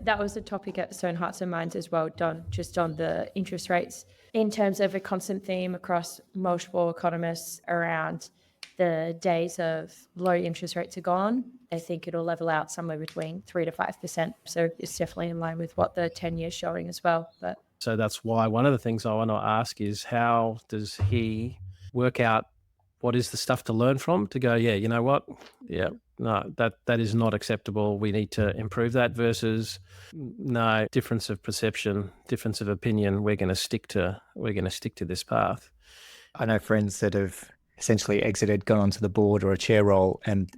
That was a topic at Stone Hearts and Minds as well, Don, just on the interest rates. In terms of a constant theme across multiple economists around the days of low interest rates are gone, I think it'll level out somewhere between 3 to 5%. So it's definitely in line with what the 10 years showing as well. But so that's why one of the things I want to ask is, how does he work out what is the stuff to learn from to go, yeah, you know what? Yeah, no, that is not acceptable. We need to improve that, versus no, difference of perception, difference of opinion. We're going to stick to this path. I know friends that have essentially exited, gone onto the board or a chair role, and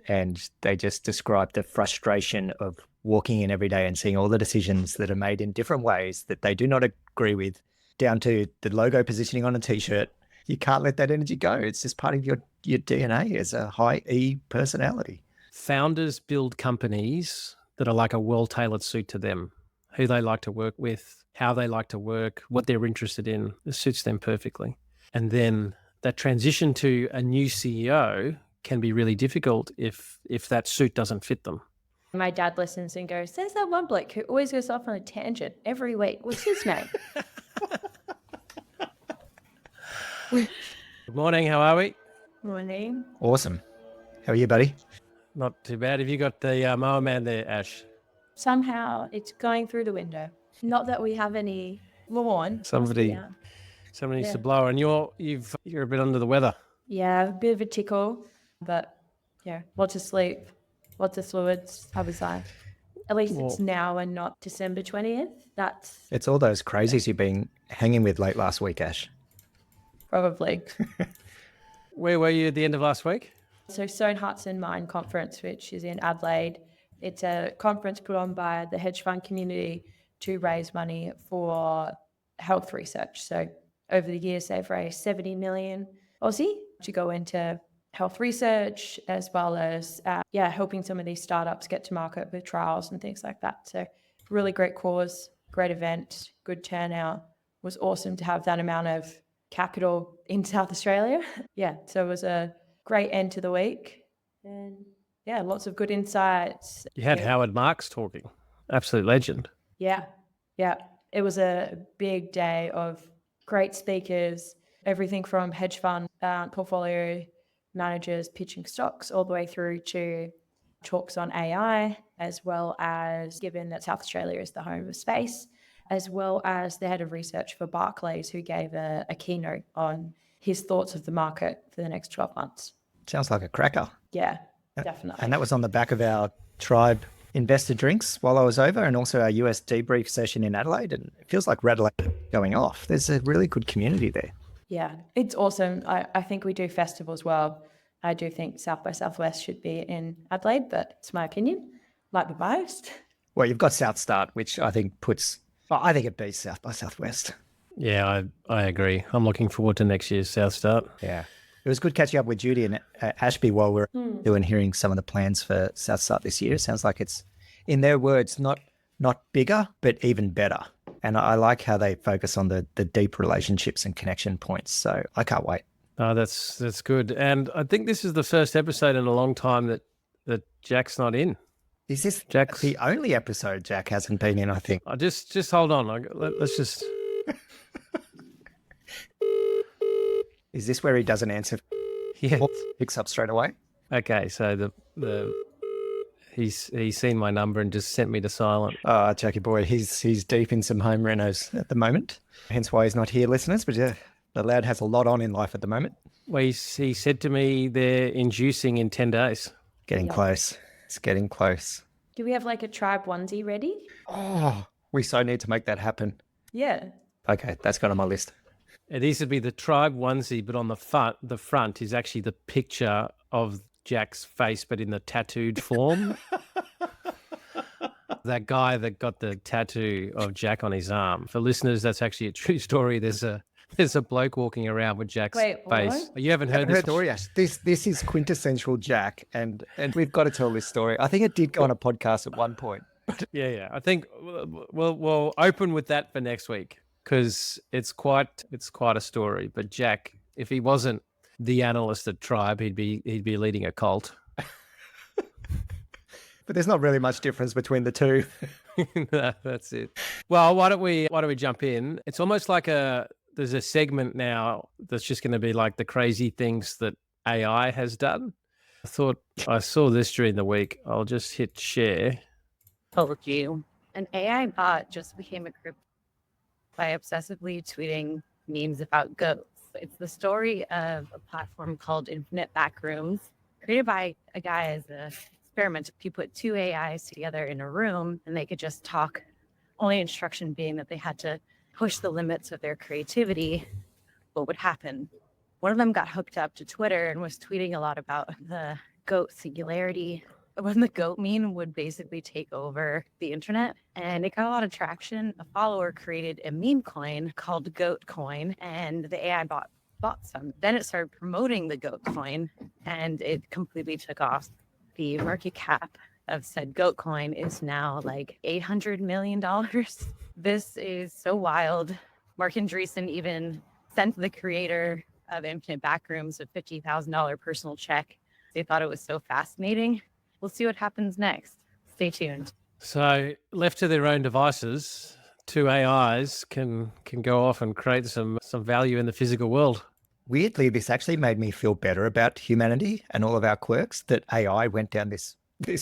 they just describe the frustration of walking in every day and seeing all the decisions that are made in different ways that they do not agree with, down to the logo positioning on a t-shirt. You can't let that energy go. It's just part of your DNA as a high E personality. Founders build companies that are like a well-tailored suit to them, who they like to work with, how they like to work, what they're interested in. It suits them perfectly. And then that transition to a new CEO can be really difficult if that suit doesn't fit them. my dad listens and goes, there's that one bloke who always goes off on a tangent every week. What's his name? Good morning, how are we? Morning. Awesome. How are you, buddy? Not too bad. Have you got the mower man there, Ash? Somehow it's going through the window. Not that we have any lawn. Somebody needs to blow, and you're a bit under the weather. Yeah, a bit of a tickle, but yeah, lots of sleep, lots of fluids. How was I? At least it's now and not December 20th. It's all those crazies you've been hanging with late last week, Ash. Probably. Where were you at the end of last week? So Stone Hearts and Mind conference, which is in Adelaide. It's a conference put on by the hedge fund community to raise money for health research. So over the years, they've raised 70 million Aussie to go into health research, as well as helping some of these startups get to market with trials and things like that. So really great cause, great event, good turnout. It was awesome to have that amount of capital in South Australia. Yeah, so it was a great end to the week. And yeah, lots of good insights. You had Howard Marks talking, absolute legend. Yeah. It was a big day of great speakers, everything from hedge fund portfolio managers pitching stocks all the way through to talks on AI, as well as, given that South Australia is the home of space, as well as the head of research for Barclays, who gave a keynote on his thoughts of the market for the next 12 months. Sounds like a cracker. Yeah, definitely. And that was on the back of our tribe investor drinks while I was over, and also our US debrief session in Adelaide. And it feels like Adelaide going off. There's a really good community there. Yeah, it's awesome. I think we do festivals well. I do think South by Southwest should be in Adelaide, but it's my opinion. Might be biased. Well, you've got South Start, which I think it beats South by Southwest. Yeah, I agree. I'm looking forward to next year's South Start. Yeah. It was good catching up with Judy and Ashby while we're hearing some of the plans for South Start this year. It sounds like it's, in their words, not bigger, but even better. And I like how they focus on the deep relationships and connection points. So I can't wait. Oh, that's good. And I think this is the first episode in a long time that Jack's not in. Is this the only episode Jack hasn't been in, I think? Just hold on. Let's just... Is this where he doesn't answer? Yeah. Picks up straight away? Okay, so he's seen my number and just sent me to silent. Oh, Jackie boy, he's deep in some home renos at the moment. Hence why he's not here, listeners. But yeah, the lad has a lot on in life at the moment. Well, he said to me they're inducing in 10 days. Getting close. It's getting close. Do we have like a tribe onesie ready? Oh, we so need to make that happen. Yeah. Okay, that's got on my list. It needs to be the tribe onesie, but on the front is actually the picture of Jack's face, but in the tattooed form. That guy that got the tattoo of Jack on his arm. For listeners, that's actually a true story. There's a bloke walking around with Jack's face. What? You haven't heard this story? Yes. This is quintessential Jack, and we've got to tell this story. I think it did go on a podcast at one point. Yeah. I think we'll open with that for next week, because it's quite a story. But Jack, if he wasn't the analyst at Tribe, he'd be leading a cult. But there's not really much difference between the two. No, that's it. Well, why don't we jump in? It's almost like there's a segment now that's just going to be like the crazy things that AI has done. I thought I saw this during the week. I'll just hit share. Told you. An AI bot just became a group by obsessively tweeting memes about goats. It's the story of a platform called Infinite Backrooms, created by a guy as an experiment. If you put two AIs together in a room and they could just talk, only instruction being that they had to push the limits of their creativity, what would happen? One of them got hooked up to Twitter and was tweeting a lot about the goat singularity, when the goat meme would basically take over the internet. And it got a lot of traction. A follower created a meme coin called Goat Coin, and the AI bought some. Then it started promoting the Goat Coin, and it completely took off. The market cap of said Goat Coin is now like $800 million. This is so wild. Mark Andreessen even sent the creator of Infinite Backrooms a $50,000 personal check. They thought it was so fascinating. We'll see what happens next. Stay tuned. So left to their own devices, two AIs can go off and create some value in the physical world. Weirdly, this actually made me feel better about humanity and all of our quirks, that AI went down this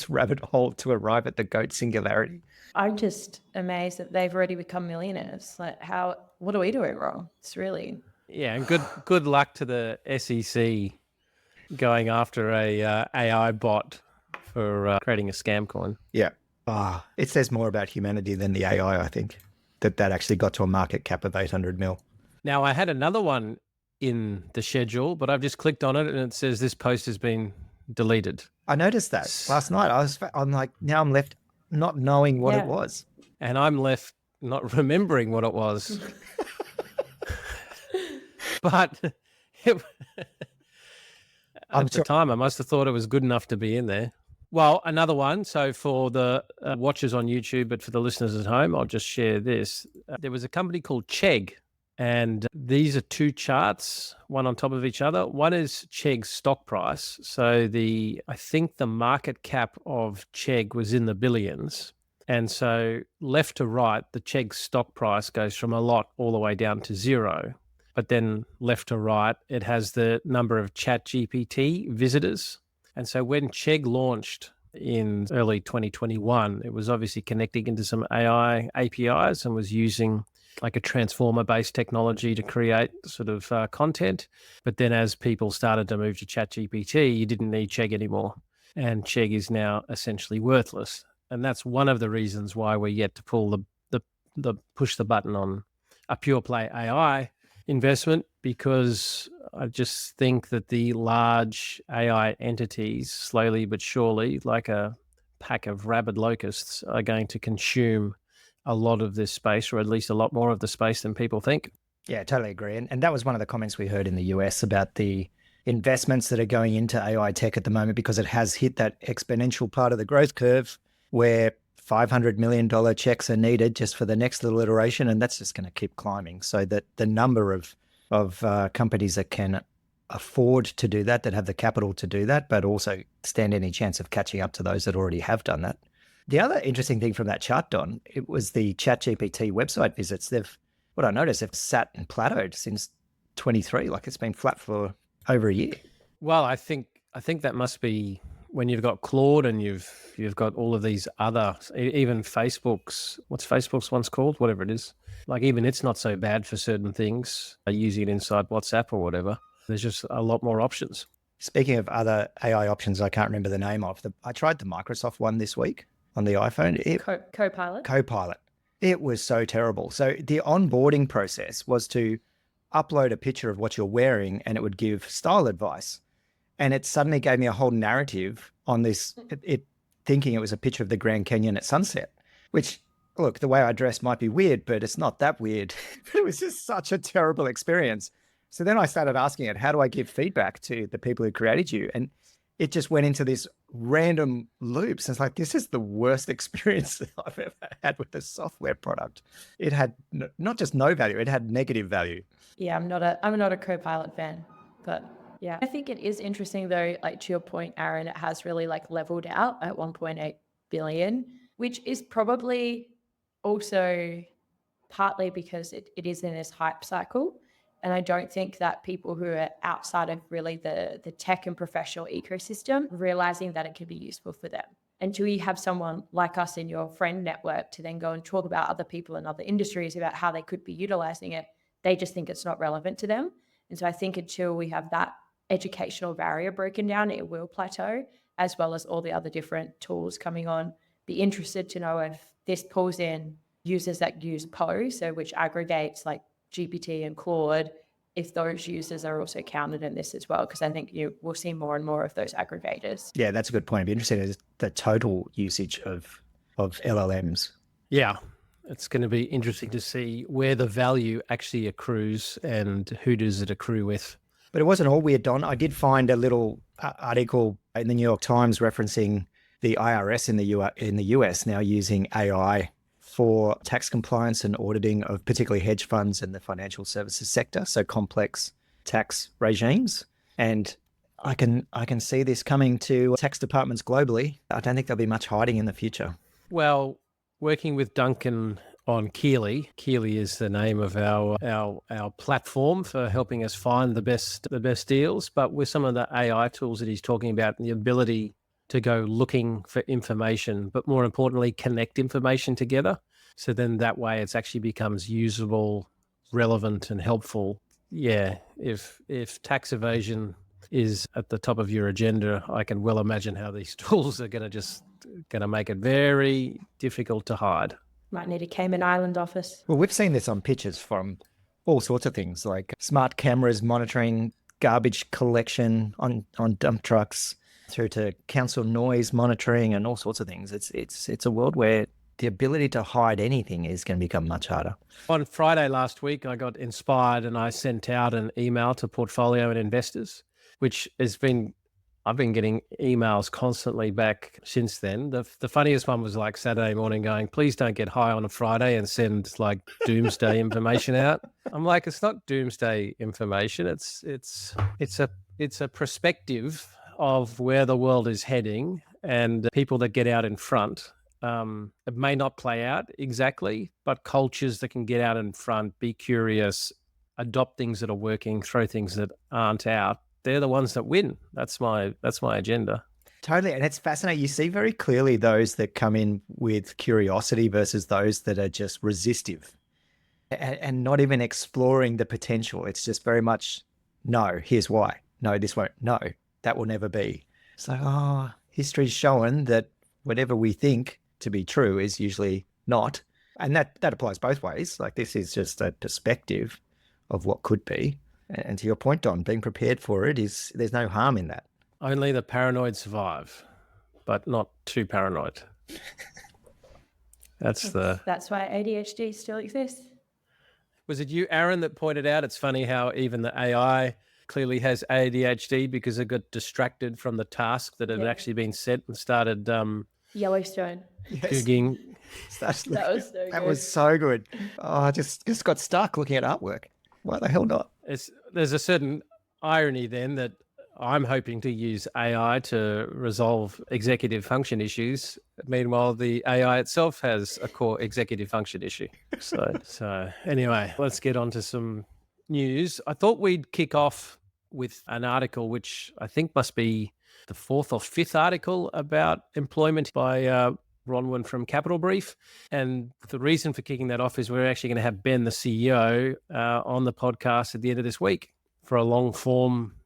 rabbit hole to arrive at the goat singularity. I'm just amazed that they've already become millionaires. Like, what are we doing wrong? It's really... Yeah, and good luck to the SEC going after a AI bot for creating a scam coin. Yeah. It says more about humanity than the AI, I think, that actually got to a market cap of 800 mil. Now, I had another one in the schedule, but I've just clicked on it and it says this post has been deleted. I noticed that last night. I'm like, now I'm left not knowing what it was. And I'm left not remembering what it was. But at the time, I must have thought it was good enough to be in there. Well, another one. So for the watchers on YouTube, but for the listeners at home, I'll just share this. There was a company called Chegg, and these are two charts, one on top of each other. One is Chegg's stock price. So I think the market cap of Chegg was in the billions. And so left to right, the Chegg stock price goes from a lot all the way down to zero. But then left to right, it has the number of ChatGPT visitors. And so when Chegg launched in early 2021, it was obviously connecting into some AI APIs and was using like a transformer-based technology to create sort of content. But then as people started to move to ChatGPT, you didn't need Chegg anymore. And Chegg is now essentially worthless. And that's one of the reasons why we're yet to pull the push the button on a pure play AI investment, because I just think that the large AI entities, slowly but surely, like a pack of rabid locusts, are going to consume a lot of this space, or at least a lot more of the space than people think. Yeah, totally agree. And that was one of the comments we heard in the US about the investments that are going into AI tech at the moment, because it has hit that exponential part of the growth curve where $500 million checks are needed just for the next little iteration, and that's just going to keep climbing. So that the number of companies that can afford to do that have the capital to do that, but also stand any chance of catching up to those that already have done that. The other interesting thing from that chart, Don, it was the ChatGPT website visits. What I noticed, they've sat and plateaued since 23, like it's been flat for over a year. Well, I think that must be when you've got Claude and you've got all of these other, even what's Facebook's one's called? Whatever it is. Like even it's not so bad for certain things, using it inside WhatsApp or whatever. There's just a lot more options. Speaking of other AI options, I can't remember the name of. I tried the Microsoft one this week on the iPhone. Copilot? Copilot. It was so terrible. So the onboarding process was to upload a picture of what you're wearing and it would give style advice. And it suddenly gave me a whole narrative on this, it thinking it was a picture of the Grand Canyon at sunset, which, look, the way I dress might be weird, but it's not that weird. It was just such a terrible experience. So then I started asking it, how do I give feedback to the people who created you? And it just went into this random loops. And it's like, this is the worst experience that I've ever had with a software product. It had not just no value, it had negative value. Yeah, I'm not a Copilot fan, but yeah. I think it is interesting though, like to your point, Aaron, it has really like leveled out at 1.8 billion. which is probably also partly because it is in this hype cycle. And I don't think that people who are outside of really the tech and professional ecosystem realizing that it could be useful for them. Until you have someone like us in your friend network to then go and talk about other people in other industries about how they could be utilizing it, they just think it's not relevant to them. And so I think until we have that educational barrier broken down, it will plateau, as well as all the other different tools coming on. Be interested to know if this pulls in users that use Poe, so which aggregates like GPT and Claude, if those users are also counted in this as well, because I think you will see more and more of those aggregators. Yeah, that's a good point. I'd be interested in the total usage of LLMs. Yeah, it's going to be interesting to see where the value actually accrues and who does it accrue with. But it wasn't all weird, Don. I did find a little article in the New York Times referencing the IRS in the US now using AI for tax compliance and auditing of particularly hedge funds and the financial services sector, so complex tax regimes. And I can see this coming to tax departments globally. I don't think there'll be much hiding in the future. Well, working with Duncan on Keely is the name of our platform for helping us find the best deals. But with some of the AI tools that he's talking about and the ability to go looking for information, but more importantly, connect information together. So then that way it actually becomes usable, relevant and helpful. Yeah, if tax evasion is at the top of your agenda, I can well imagine how these tools are going to make it very difficult to hide. Might need a Cayman Island office. Well, we've seen this on pitches from all sorts of things, like smart cameras monitoring garbage collection on dump trucks, through to council noise monitoring and all sorts of things. It's a world where the ability to hide anything is going to become much harder. On Friday last week, I got inspired and I sent out an email to portfolio and investors, which I've been getting emails constantly back since then. The funniest one was like Saturday morning going, please don't get high on a Friday and send like doomsday information out. I'm like, it's not doomsday information. It's a perspective of where the world is heading and people that get out in front. It may not play out exactly, but cultures that can get out in front, be curious, adopt things that are working, throw things that aren't out, they're the ones that win. That's my agenda. Totally. And it's fascinating. You see very clearly those that come in with curiosity versus those that are just resistive and not even exploring the potential. It's just very much, no, here's why. No, this won't. No, that will never be. It's like, history's shown that whatever we think to be true is usually not. And that applies both ways. Like this is just a perspective of what could be. And to your point, Don, being prepared for it there's no harm in that. Only the paranoid survive, but not too paranoid. That's why ADHD still exists. Was it you, Aaron, that pointed out it's funny how even the AI clearly has ADHD because it got distracted from the task that had actually been set and started Yellowstone. Googling. That was so good. Oh, I just got stuck looking at artwork. Why the hell not? There's a certain irony then that I'm hoping to use AI to resolve executive function issues. Meanwhile, the AI itself has a core executive function issue. So anyway, let's get on to some news. I thought we'd kick off with an article, which I think must be the fourth or fifth article about employment by Bronwyn from Capital Brief. And the reason for kicking that off is we're actually going to have Ben, the CEO, on the podcast at the end of this week for a long form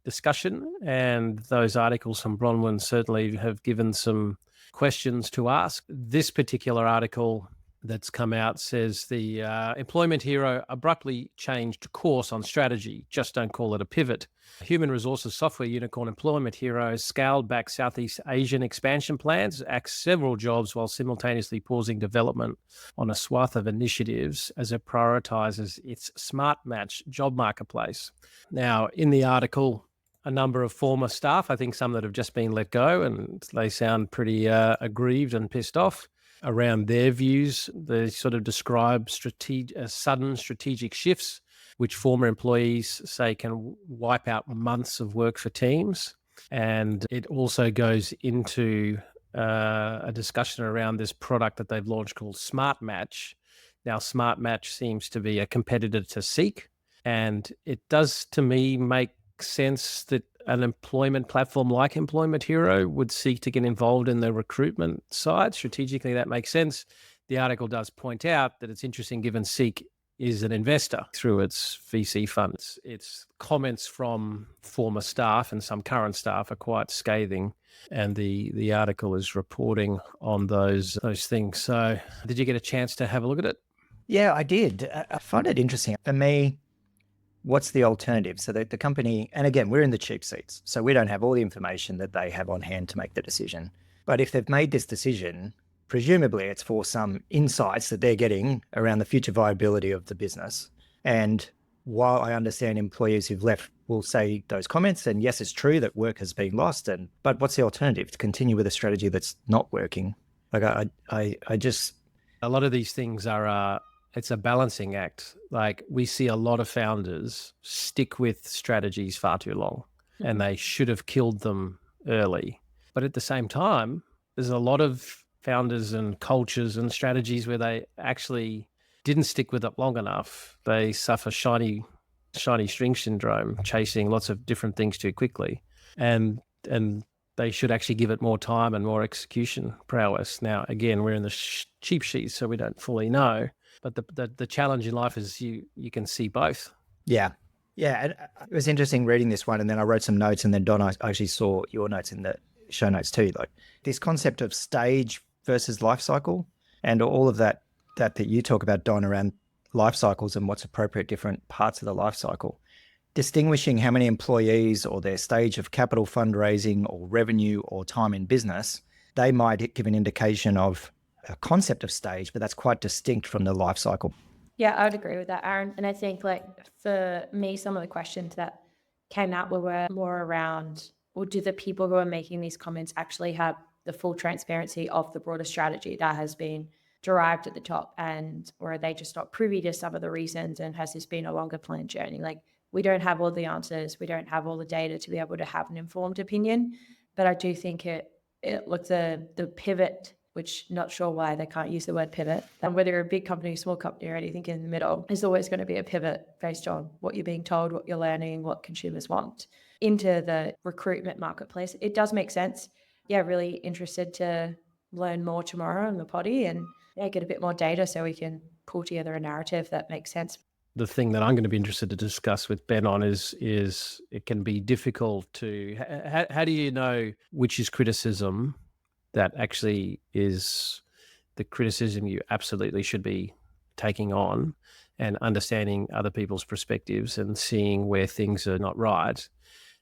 discussion. And those articles from Bronwyn certainly have given some questions to ask. This particular article that's come out says the employment hero abruptly changed course on strategy. Just don't call it a pivot. Human resources software unicorn Employment Hero scaled back Southeast Asian expansion plans, axed several jobs while simultaneously pausing development on a swath of initiatives as it prioritizes its Smart Match job marketplace. Now, in the article, a number of former staff, I think some that have just been let go, and they sound pretty aggrieved and pissed off around their views. They sort of describe sudden strategic shifts, which former employees say can wipe out months of work for teams. And it also goes into a discussion around this product that they've launched called Smart Match. Now, Smart Match seems to be a competitor to Seek, and it does, to me, make sense that an employment platform like Employment Hero would seek to get involved in the recruitment side. Strategically, that makes sense. The article does point out that it's interesting given Seek is an investor through its VC funds. Its comments from former staff and some current staff are quite scathing, and the article is reporting on those things. So did you get a chance to have a look at it? Yeah, I did. I find it interesting. For me, what's the alternative? So the company, and again, we're in the cheap seats, so we don't have all the information that they have on hand to make the decision. But if they've made this decision, presumably it's for some insights that they're getting around the future viability of the business. And while I understand employees who've left will say those comments, and yes, it's true that work has been lost, but what's the alternative? To continue with a strategy that's not working? Like I just... A lot of these things are, it's a balancing act. Like we see a lot of founders stick with strategies far too long, and they should have killed them early. But at the same time, there's a lot of founders and cultures and strategies where they actually didn't stick with it long enough. They suffer shiny string syndrome, chasing lots of different things too quickly. And they should actually give it more time and more execution prowess. Now, again, we're in the cheap sheets, so we don't fully know. But the challenge in life is you can see both. Yeah. And it was interesting reading this one, and then I wrote some notes, and then Don, I actually saw your notes in the show notes too. Like this concept of stage versus life cycle, and all of that you talk about, Don, around life cycles and what's appropriate different parts of the life cycle. Distinguishing how many employees or their stage of capital fundraising or revenue or time in business, they might give an indication of a concept of stage, but that's quite distinct from the life cycle. Yeah, I would agree with that, Aaron. And I think like for me, some of the questions that came out were more around, well, do the people who are making these comments actually have the full transparency of the broader strategy that has been derived at the top, and or are they just not privy to some of the reasons, and has this been a longer planned journey? Like we don't have all the answers, we don't have all the data to be able to have an informed opinion, but I do think it looks the pivot, which not sure why they can't use the word pivot. And whether you're a big company, small company, or anything in the middle, is always going to be a pivot based on what you're being told, what you're learning, what consumers want into the recruitment marketplace. It does make sense. Yeah, really interested to learn more tomorrow in the potty and get a bit more data so we can pull together a narrative that makes sense. The thing that I'm going to be interested to discuss with Ben on is it can be difficult to, how do you know which is criticism that actually is the criticism you absolutely should be taking on, and understanding other people's perspectives and seeing where things are not right.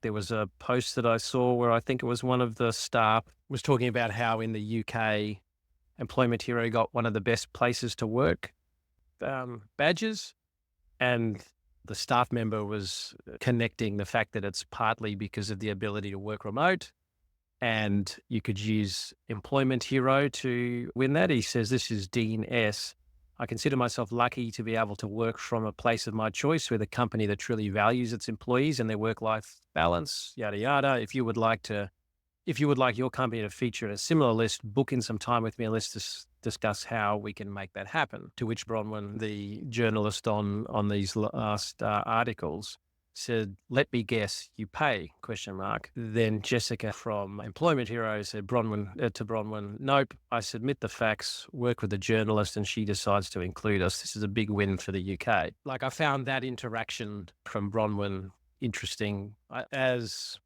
There was a post that I saw where I think it was one of the staff was talking about how in the UK, Employment Hero got one of the best places to work badges, and the staff member was connecting the fact that it's partly because of the ability to work remote, and you could use Employment Hero to win that. He says, this is Dean S. I consider myself lucky to be able to work from a place of my choice with a company that truly values its employees and their work-life balance, yada, yada. If you would like your company to feature in a similar list, book in some time with me and let's discuss how we can make that happen. To which Bronwyn, the journalist on these last articles, said, let me guess, you pay, ? Then Jessica from Employment Hero said to Bronwyn, nope, I submit the facts, work with the journalist, and she decides to include us. This is a big win for the UK. Like I found that interaction from Bronwyn interesting. As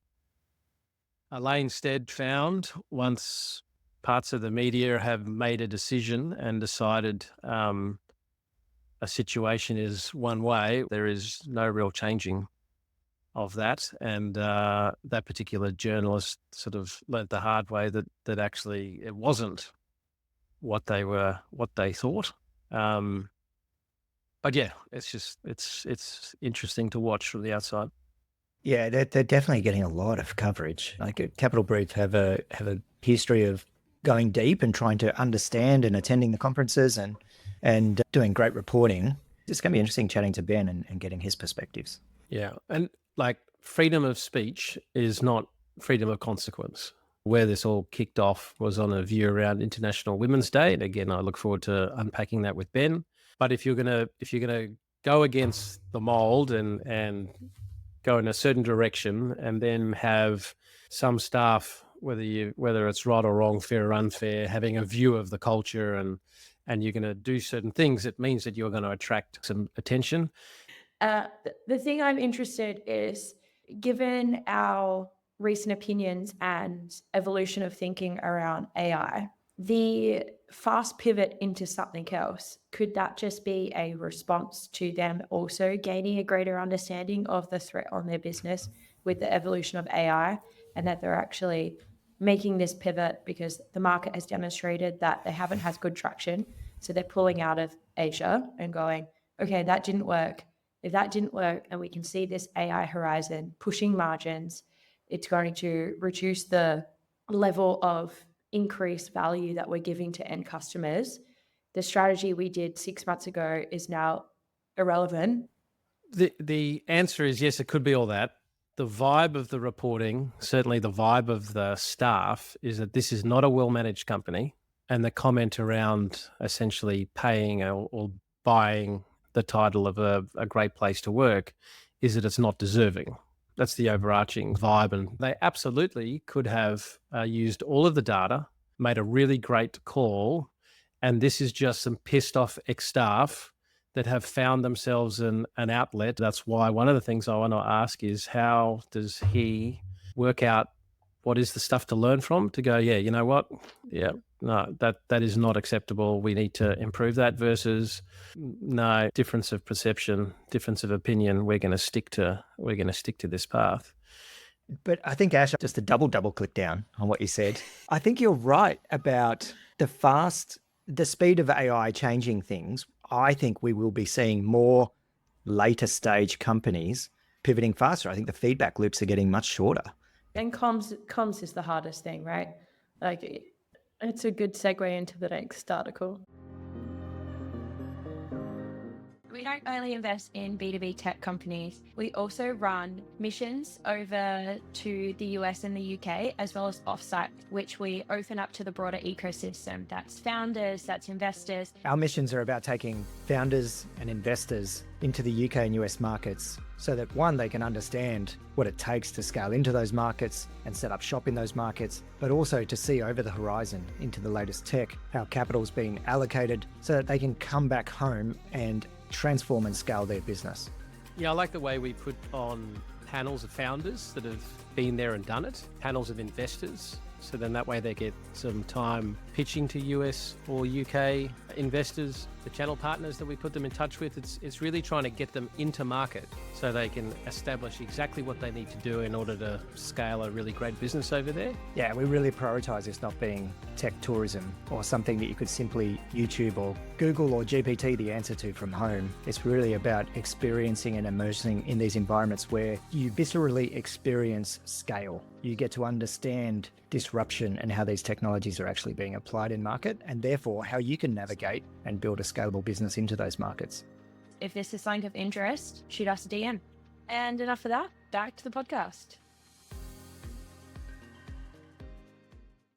Elaine Stead found, once parts of the media have made a decision and decided a situation is one way, there is no real changing of that. And that particular journalist sort of learned the hard way that actually it wasn't what they thought. But yeah, it's interesting to watch from the outside. Yeah, they're definitely getting a lot of coverage. Like Capital Brief have a history of going deep and trying to understand and attending the conferences and doing great reporting. It's going to be interesting chatting to Ben and getting his perspectives. Yeah, and like freedom of speech is not freedom of consequence. Where this all kicked off was on a view around International Women's Day. And again, I look forward to unpacking that with Ben. But if you're gonna go against the mold and go in a certain direction and then have some staff, whether it's right or wrong, fair or unfair, having a view of the culture and you're going to do certain things, it means that you're going to attract some attention. The thing I'm interested is, given our recent opinions and evolution of thinking around AI, the fast pivot into something else, could that just be a response to them also gaining a greater understanding of the threat on their business with the evolution of AI, and that they're actually making this pivot because the market has demonstrated that they haven't had good traction. So they're pulling out of Asia and going, okay, that didn't work. If that didn't work and we can see this AI horizon pushing margins, it's going to reduce the level of increased value that we're giving to end customers. The strategy we did 6 months ago is now irrelevant. The answer is yes, it could be all that. The vibe of the reporting, certainly the vibe of the staff, is that this is not a well-managed company. And the comment around essentially paying or buying the title of a great place to work is that it's not deserving. That's the overarching vibe. And they absolutely could have used all of the data, made a really great call. And this is just some pissed off ex-staff that have found themselves an outlet. That's why one of the things I want to ask is, how does he work out what is the stuff to learn from to go, yeah, you know what? Yeah, no, that is not acceptable. We need to improve that, versus no, difference of perception, difference of opinion. We're going to stick to this path. But I think, Ash, just to double click down on what you said, I think you're right about the speed of AI changing things. I think we will be seeing more later stage companies pivoting faster. I think the feedback loops are getting much shorter. And comms is the hardest thing, right? Like, it's a good segue into the next article. We don't only invest in B2B tech companies, we also run missions over to the US and the UK, as well as offsite, which we open up to the broader ecosystem. That's founders, that's investors. Our missions are about taking founders and investors into the UK and US markets so that, one, they can understand what it takes to scale into those markets and set up shop in those markets, but also to see over the horizon into the latest tech, how capital's being allocated so that they can come back home and transform and scale their business. Yeah, I like the way we put on panels of founders that have been there and done it, panels of investors, so then that way they get some time pitching to US or UK investors, the channel partners that we put them in touch with. It's really trying to get them into market so they can establish exactly what they need to do in order to scale a really great business over there. Yeah, we really prioritize this not being tech tourism or something that you could simply YouTube or Google or GPT the answer to from home. It's really about experiencing and immersing in these environments where you viscerally experience scale. You get to understand disruption and how these technologies are actually being applied in market, and therefore how you can navigate and build a scalable business into those markets. If this is something of interest, shoot us a DM. And enough of that, back to the podcast.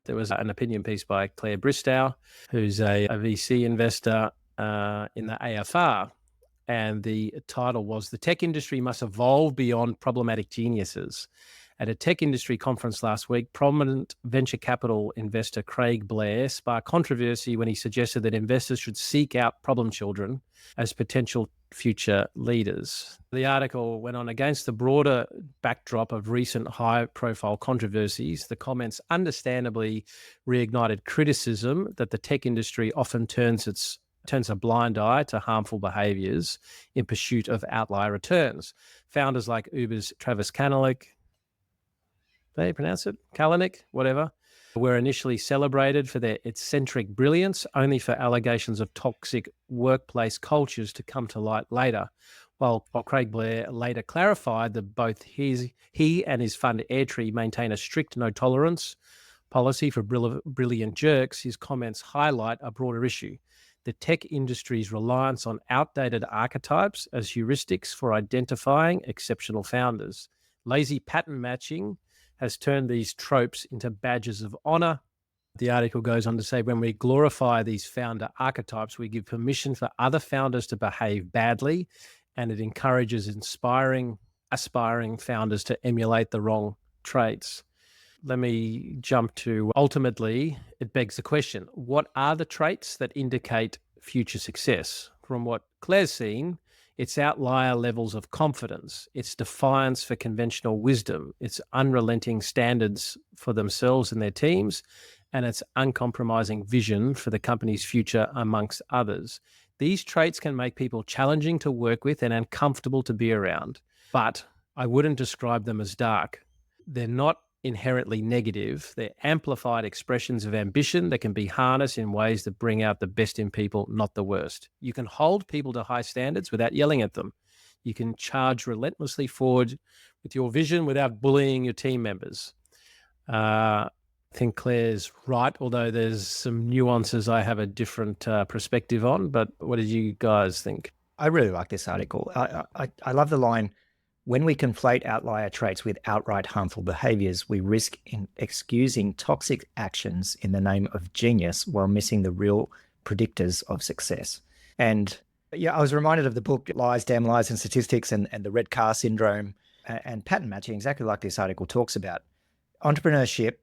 There was an opinion piece by Claire Bristow, who's a VC investor in the AFR. And the title was, "The Tech Industry Must Evolve Beyond Problematic Geniuses." At a tech industry conference last week, prominent venture capital investor Craig Blair sparked controversy when he suggested that investors should seek out problem children as potential future leaders. The article went on, against the broader backdrop of recent high-profile controversies, the comments understandably reignited criticism that the tech industry often turns a blind eye to harmful behaviours in pursuit of outlier returns. Founders like Uber's Travis Kalanick, they pronounce it? Kalanick, whatever, were initially celebrated for their eccentric brilliance, only for allegations of toxic workplace cultures to come to light later. While Craig Blair later clarified that both he and his fund Airtree maintain a strict no-tolerance policy for brilliant jerks, his comments highlight a broader issue: the tech industry's reliance on outdated archetypes as heuristics for identifying exceptional founders. Lazy pattern matching has turned these tropes into badges of honor. The article goes on to say, when we glorify these founder archetypes, we give permission for other founders to behave badly, and it encourages aspiring founders to emulate the wrong traits. Let me jump to, ultimately, it begs the question, what are the traits that indicate future success? From what Claire's seen, it's outlier levels of confidence, it's defiance for conventional wisdom, it's unrelenting standards for themselves and their teams, and it's uncompromising vision for the company's future, amongst others. These traits can make people challenging to work with and uncomfortable to be around, but I wouldn't describe them as dark. They're not inherently negative. They're amplified expressions of ambition that can be harnessed in ways that bring out the best in people, not the worst. You can hold people to high standards without yelling at them. You can charge relentlessly forward with your vision without bullying your team members. I think Claire's right, although there's some nuances I have a different perspective on. But what did you guys think? I really like this article. I love the line, when we conflate outlier traits with outright harmful behaviors, we risk in excusing toxic actions in the name of genius while missing the real predictors of success. And yeah, I was reminded of the book Lies, Damn Lies and Statistics and the red car syndrome and pattern matching, exactly like this article talks about. Entrepreneurship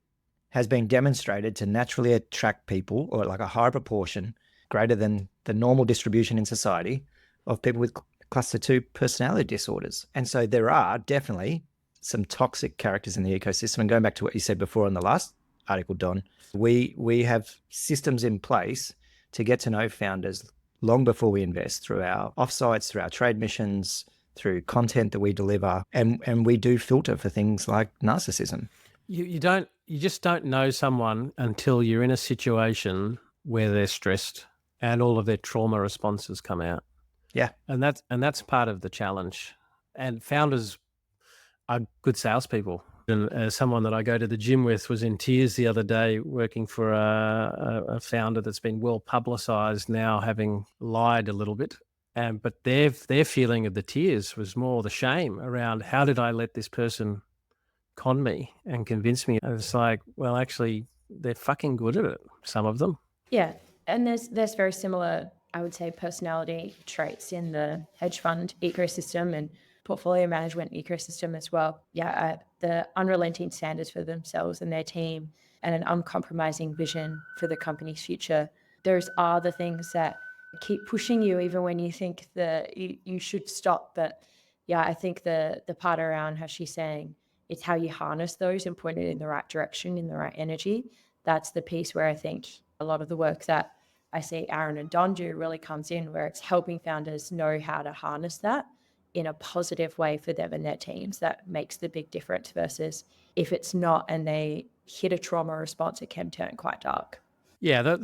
has been demonstrated to naturally attract people, or like a higher proportion, greater than the normal distribution in society, of people with cluster 2 personality disorders. And so there are definitely some toxic characters in the ecosystem. And going back to what you said before in the last article, Don, we have systems in place to get to know founders long before we invest, through our offsites, through our trade missions, through content that we deliver. And we do filter for things like narcissism. You just don't know someone until you're in a situation where they're stressed and all of their trauma responses come out. Yeah. And that's part of the challenge. And founders are good salespeople. And someone that I go to the gym with was in tears the other day, working for a founder that's been well publicized now, having lied a little bit. But their feeling of the tears was more the shame around, how did I let this person con me and convince me? And it's like, well, actually, they're fucking good at it, some of them. Yeah. And there's very similar, I would say, personality traits in the hedge fund ecosystem and portfolio management ecosystem as well. Yeah, the unrelenting standards for themselves and their team, and an uncompromising vision for the company's future. Those are the things that keep pushing you even when you think that you should stop. But yeah, I think the part around how she's saying it's how you harness those and point it in the right direction, in the right energy. That's the piece where I think a lot of the work that I see Aaron and Don do really comes in, where it's helping founders know how to harness that in a positive way for them and their teams. That makes the big difference, versus if it's not and they hit a trauma response, it can turn quite dark. Yeah,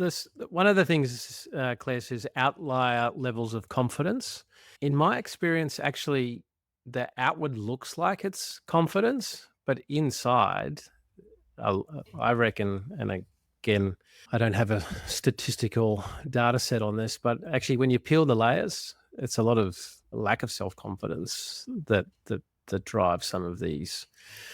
one of the things Claire says, outlier levels of confidence. In my experience, actually, the outward looks like it's confidence, but inside, I reckon, and again, I don't have a statistical data set on this, but actually when you peel the layers, it's a lot of lack of self-confidence that drives some of these.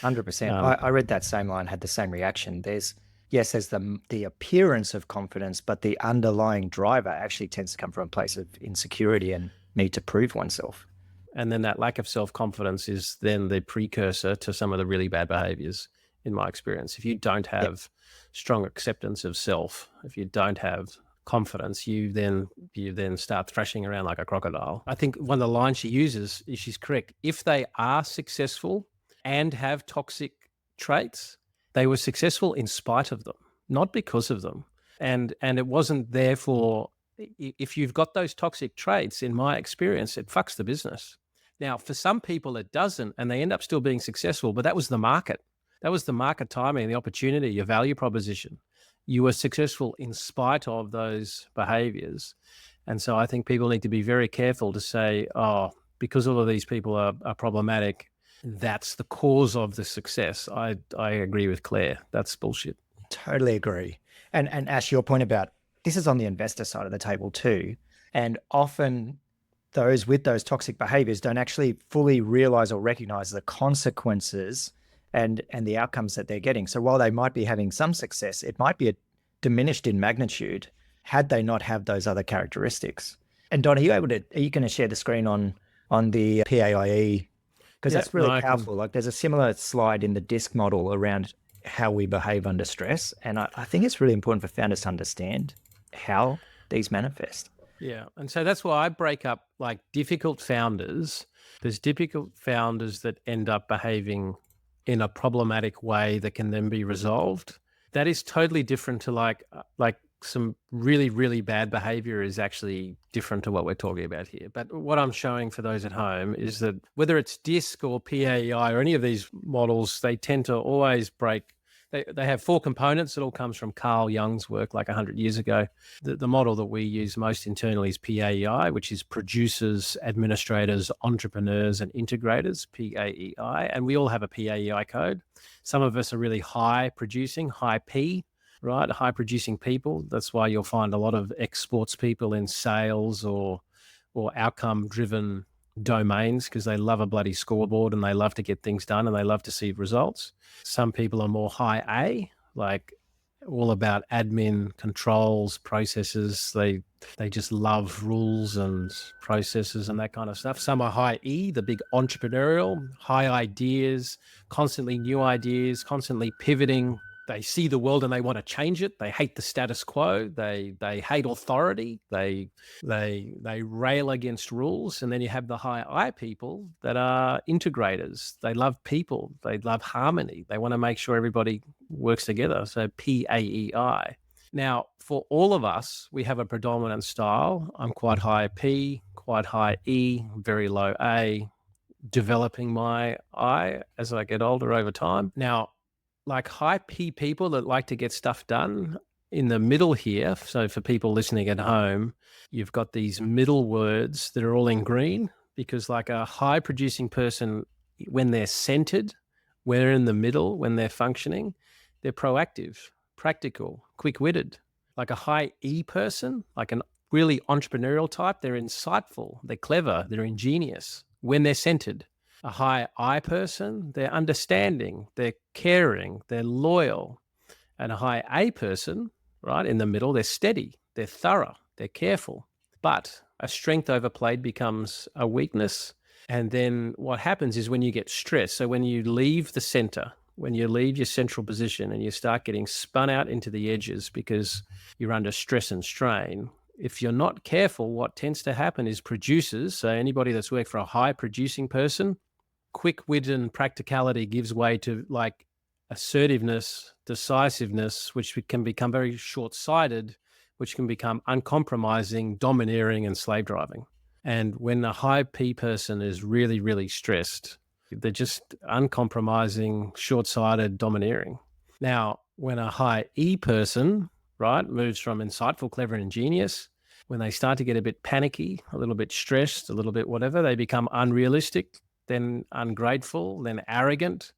100%. I read that same line, had the same reaction. There's the appearance of confidence, but the underlying driver actually tends to come from a place of insecurity and need to prove oneself. And then that lack of self-confidence is then the precursor to some of the really bad behaviors, in my experience. If you don't have strong acceptance of self, if you don't have confidence, you then start thrashing around like a crocodile. I think one of the lines she uses is, she's correct. If they are successful and have toxic traits, they were successful in spite of them, not because of them. And it wasn't therefore, if you've got those toxic traits, in my experience, it fucks the business. Now, for some people it doesn't, and they end up still being successful, but that was the market. That was the market timing, the opportunity, your value proposition. You were successful in spite of those behaviors. And so I think people need to be very careful to say, because all of these people are problematic, that's the cause of the success. I agree with Claire. That's bullshit. Totally agree. And Ash, your point about this is on the investor side of the table too. And often those with those toxic behaviors don't actually fully realize or recognize the consequences and the outcomes that they're getting. So while they might be having some success, it might be diminished in magnitude had they not have those other characteristics. And Don, are you going to share the screen on the PAIE? Because that's really powerful. Like there's a similar slide in the DISC model around how we behave under stress. And I think it's really important for founders to understand how these manifest. Yeah. And so that's why I break up like difficult founders. There's difficult founders that end up behaving in a problematic way that can then be resolved. That is totally different to like some really, really bad behavior is actually different to what we're talking about here. But what I'm showing for those at home is that whether it's DISC or PAEI or any of these models, they tend to always break. They have 4 components. It all comes from Carl Jung's work like 100 years ago. The model that we use most internally is PAEI, which is producers, administrators, entrepreneurs, and integrators, PAEI. And we all have a PAEI code. Some of us are really high producing, high P, right? High producing people. That's why you'll find a lot of ex-sports people in sales or outcome driven domains, because they love a bloody scoreboard and they love to get things done and they love to see results. Some people are more high A, like all about admin, controls, processes. They just love rules and processes and that kind of stuff. Some are high E, the big entrepreneurial, high ideas, constantly new ideas, constantly pivoting. They see the world and they want to change it. They hate the status quo. They hate authority. They rail against rules. And then you have the high I people that are integrators. They love people. They love harmony. They want to make sure everybody works together. So PAEI. Now, for all of us, we have a predominant style. I'm quite high P, quite high E, very low A, developing my I as I get older over time. Now, like high P people that like to get stuff done in the middle here. So for people listening at home, you've got these middle words that are all in green, because like a high producing person, when they're centered, when they're in the middle, when they're functioning, they're proactive, practical, quick-witted. Like a high E person, like a really entrepreneurial type, they're insightful, they're clever, they're ingenious when they're centered. A high I person, they're understanding, they're caring, they're loyal. And a high A person, right, in the middle, they're steady, they're thorough, they're careful. But a strength overplayed becomes a weakness. And then what happens is when you get stressed, so when you leave the center, when you leave your central position and you start getting spun out into the edges because you're under stress and strain, if you're not careful, what tends to happen is producers, so anybody that's worked for a high producing person, quick wit and practicality gives way to like assertiveness, decisiveness, which can become very short-sighted, which can become uncompromising, domineering, and slave driving. And when a high P person is really, really stressed, they're just uncompromising, short-sighted, domineering. Now, when a high E person, right, moves from insightful, clever, and ingenious, when they start to get a bit panicky, a little bit stressed, a little bit whatever, they become unrealistic, then ungrateful, then arrogant,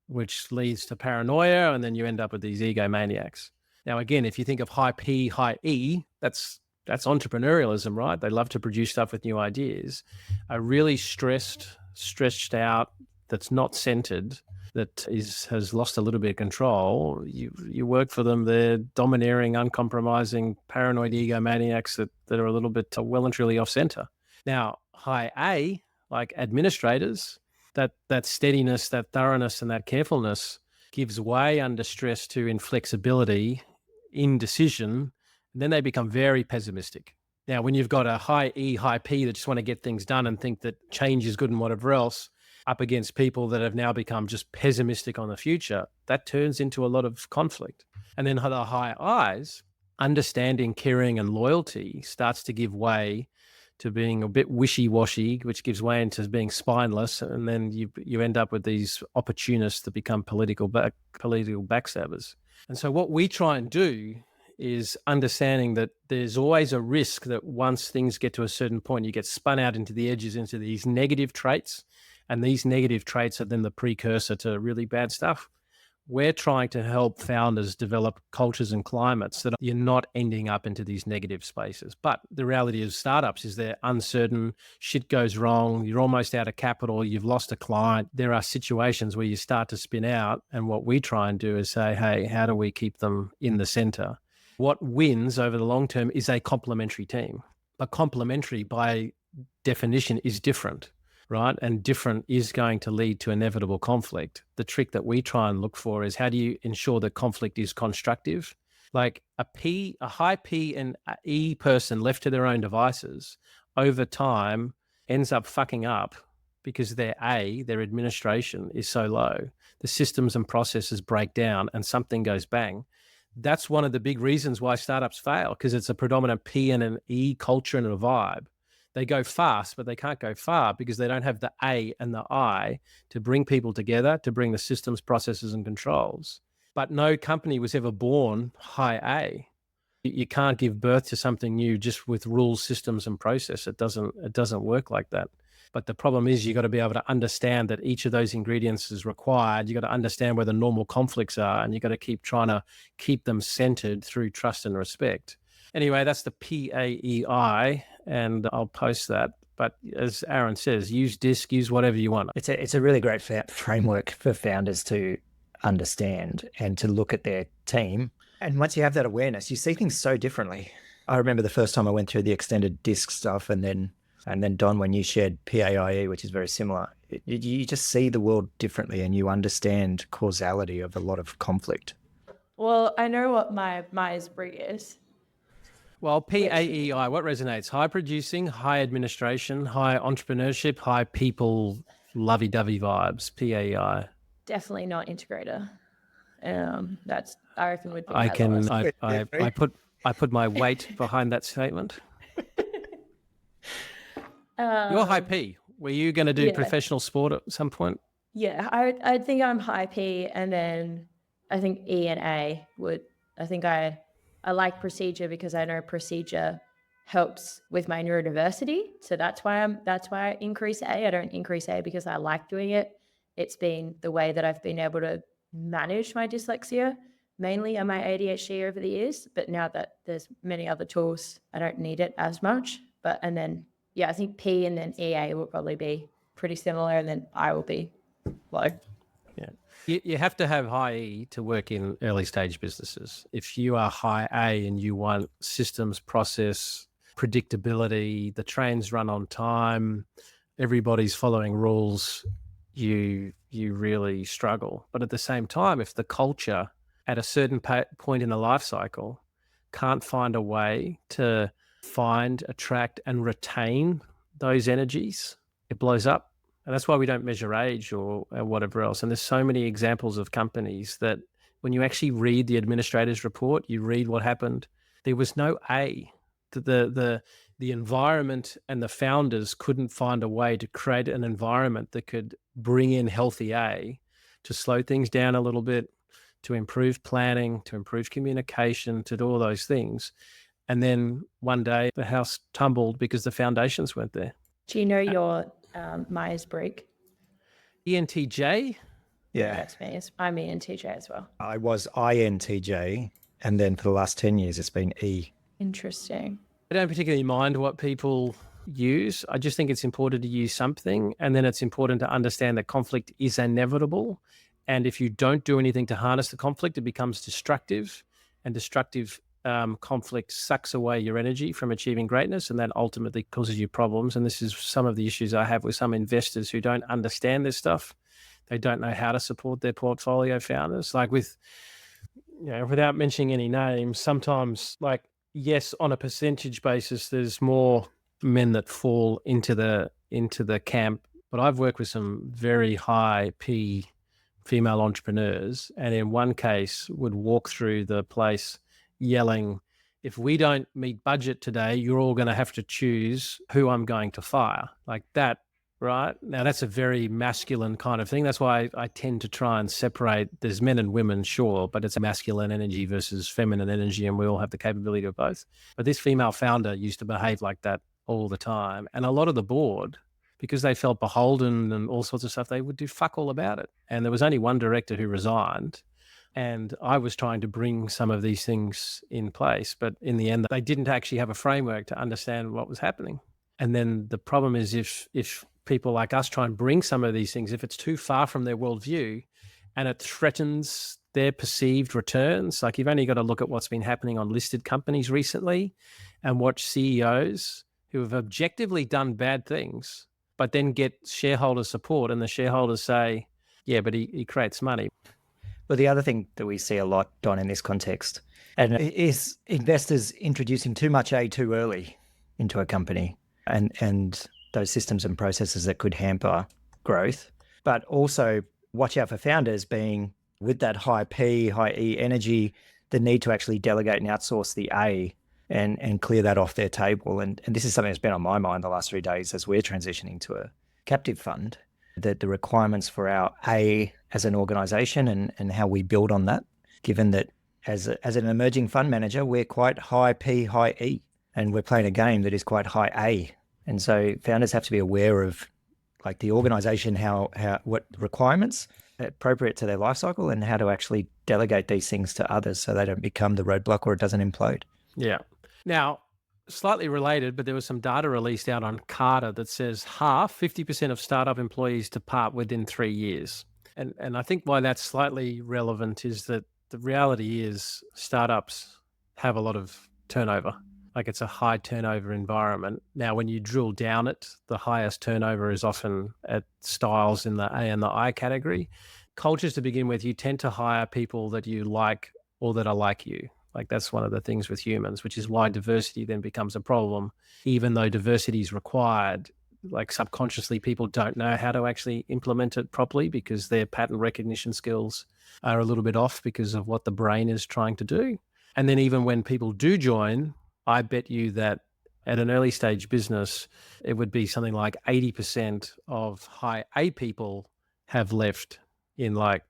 which leads to paranoia, and then you end up with these egomaniacs. Now, again, if you think of high P, high E, that's entrepreneurialism, right? They love to produce stuff with new ideas. A really stretched out, that's not centered, that has lost a little bit of control, you work for them, they're domineering, uncompromising, paranoid egomaniacs that are a little bit well and truly off center. Now, high A, like administrators, that steadiness, that thoroughness, and that carefulness gives way under stress to inflexibility, indecision, and then they become very pessimistic. Now, when you've got a high E, high P that just want to get things done and think that change is good and whatever else, up against people that have now become just pessimistic on the future, that turns into a lot of conflict. And then the high I's, understanding, caring, and loyalty starts to give way to being a bit wishy-washy, which gives way into being spineless, and then you end up with these opportunists that become political backstabbers. And so what we try and do is understanding that there's always a risk that once things get to a certain point, you get spun out into the edges into these negative traits, and these negative traits are then the precursor to really bad stuff. we're trying to help founders develop cultures and climates that you're not ending up into these negative spaces. But the reality of startups is they're uncertain, shit goes wrong, you're almost out of capital, you've lost a client. There are situations where you start to spin out. And what we try and do is say, hey, how do we keep them in the center? What wins over the long term is a complementary team. But complementary by definition is different. Right? And different is going to lead to inevitable conflict. The trick that we try and look for is how do you ensure that conflict is constructive? Like a high P and E person left to their own devices over time ends up fucking up because their administration is so low. The systems and processes break down and something goes bang. That's one of the big reasons why startups fail, because it's a predominant P and an E culture and a vibe. They go fast, but they can't go far because they don't have the A and the I to bring people together, to bring the systems, processes, and controls. But no company was ever born high A. You can't give birth to something new just with rules, systems, and process. It doesn't work like that. But the problem is you got to be able to understand that each of those ingredients is required. You got to understand where the normal conflicts are, and you got to keep trying to keep them centered through trust and respect. Anyway, that's the PAEI, and I'll post that. But as Aaron says, use DISC, use whatever you want. It's a really great framework for founders to understand and to look at their team. And once you have that awareness, you see things so differently. I remember the first time I went through the extended DISC stuff, and then Don, when you shared PAIE, which is very similar, you just see the world differently and you understand causality of a lot of conflict. Well, I know what my Myers-Briggs is. Well, PAEI, what resonates? High producing, high administration, high entrepreneurship, high people, lovey-dovey vibes, PAEI. Definitely not integrator. That's, I reckon, would be I my lowest. I put my weight behind that statement. You're high P. Were you going to do professional sport at some point? Yeah, I think I'm high P, and then I think E and A would. I think I like procedure because I know procedure helps with my neurodiversity. So that's why I increase A. I don't increase A because I like doing it. It's been the way that I've been able to manage my dyslexia, mainly and my ADHD over the years. But now that there's many other tools, I don't need it as much. And then I think P and then EA will probably be pretty similar, and then I will be low. Yeah. You have to have high E to work in early stage businesses. If you are high A and you want systems, process, predictability, the trains run on time, everybody's following rules, you really struggle. But at the same time, if the culture at a certain point in the life cycle can't find a way to find, attract, and retain those energies, it blows up. And that's why we don't measure age or whatever else. And there's so many examples of companies that when you actually read the administrator's report, you read what happened, there was no A. The environment and the founders couldn't find a way to create an environment that could bring in healthy A, to slow things down a little bit, to improve planning, to improve communication, to do all those things. And then one day the house tumbled because the foundations weren't there. Do you know your Myers-Briggs? ENTJ? Yeah. That's me. I'm ENTJ as well. I was INTJ, and then for the last 10 years, it's been E. Interesting. I don't particularly mind what people use. I just think it's important to use something. And then it's important to understand that conflict is inevitable. And if you don't do anything to harness the conflict, it becomes destructive. And destructive conflict sucks away your energy from achieving greatness, and that ultimately causes you problems. And this is some of the issues I have with some investors who don't understand this stuff. They don't know how to support their portfolio founders. Like without mentioning any names, sometimes yes, on a percentage basis, there's more men that fall into the camp. But I've worked with some very high P female entrepreneurs, and in one case would walk through the place yelling, if we don't meet budget today, you're all going to have to choose who I'm going to fire. Like that, right? Now that's a very masculine kind of thing. That's why I tend to try and separate. There's men and women, sure, but it's a masculine energy versus feminine energy, and we all have the capability of both. But this female founder used to behave like that all the time. And a lot of the board, because they felt beholden and all sorts of stuff, they would do fuck all about it. And there was only one director who resigned, And I was trying to bring some of these things in place, but in the end, they didn't actually have a framework to understand what was happening. And then the problem is if people like us try and bring some of these things, if it's too far from their worldview and it threatens their perceived returns, like you've only got to look at what's been happening on listed companies recently and watch CEOs who have objectively done bad things, but then get shareholder support and the shareholders say, yeah, but he creates money. But the other thing that we see a lot, Don, in this context, is investors introducing too much A too early into a company and those systems and processes that could hamper growth. But also watch out for founders being with that high P, high E energy, the need to actually delegate and outsource the A and clear that off their table. And this is something that's been on my mind the last 3 days as we're transitioning to a captive fund, that the requirements for our A as an organization and how we build on that, given that as an emerging fund manager, we're quite high P, high E, and we're playing a game that is quite high A. And so founders have to be aware of like the organization, what requirements are appropriate to their life cycle and how to actually delegate these things to others so they don't become the roadblock or it doesn't implode. Yeah. Now, slightly related, but there was some data released out on Carta that says 50% of startup employees depart within 3 years. And I think why that's slightly relevant is that the reality is startups have a lot of turnover. Like it's a high turnover environment. Now, when you drill down it, the highest turnover is often at styles in the A and the I category. Cultures to begin with, you tend to hire people that you like or that are like you. Like that's one of the things with humans, which is why diversity then becomes a problem. Even though diversity is required, like subconsciously people don't know how to actually implement it properly because their pattern recognition skills are a little bit off because of what the brain is trying to do. And then even when people do join, I bet you that at an early stage business, it would be something like 80% of high A people have left in like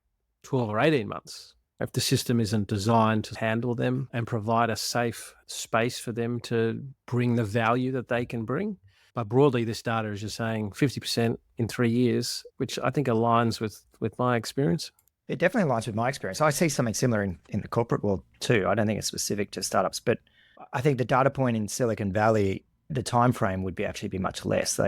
12 or 18 months. If the system isn't designed to handle them and provide a safe space for them to bring the value that they can bring. But broadly, this data is just saying 50% in 3 years, which I think aligns with my experience. It definitely aligns with my experience. I see something similar in the corporate world too. I don't think it's specific to startups, but I think the data point in Silicon Valley, the time frame would actually be much less.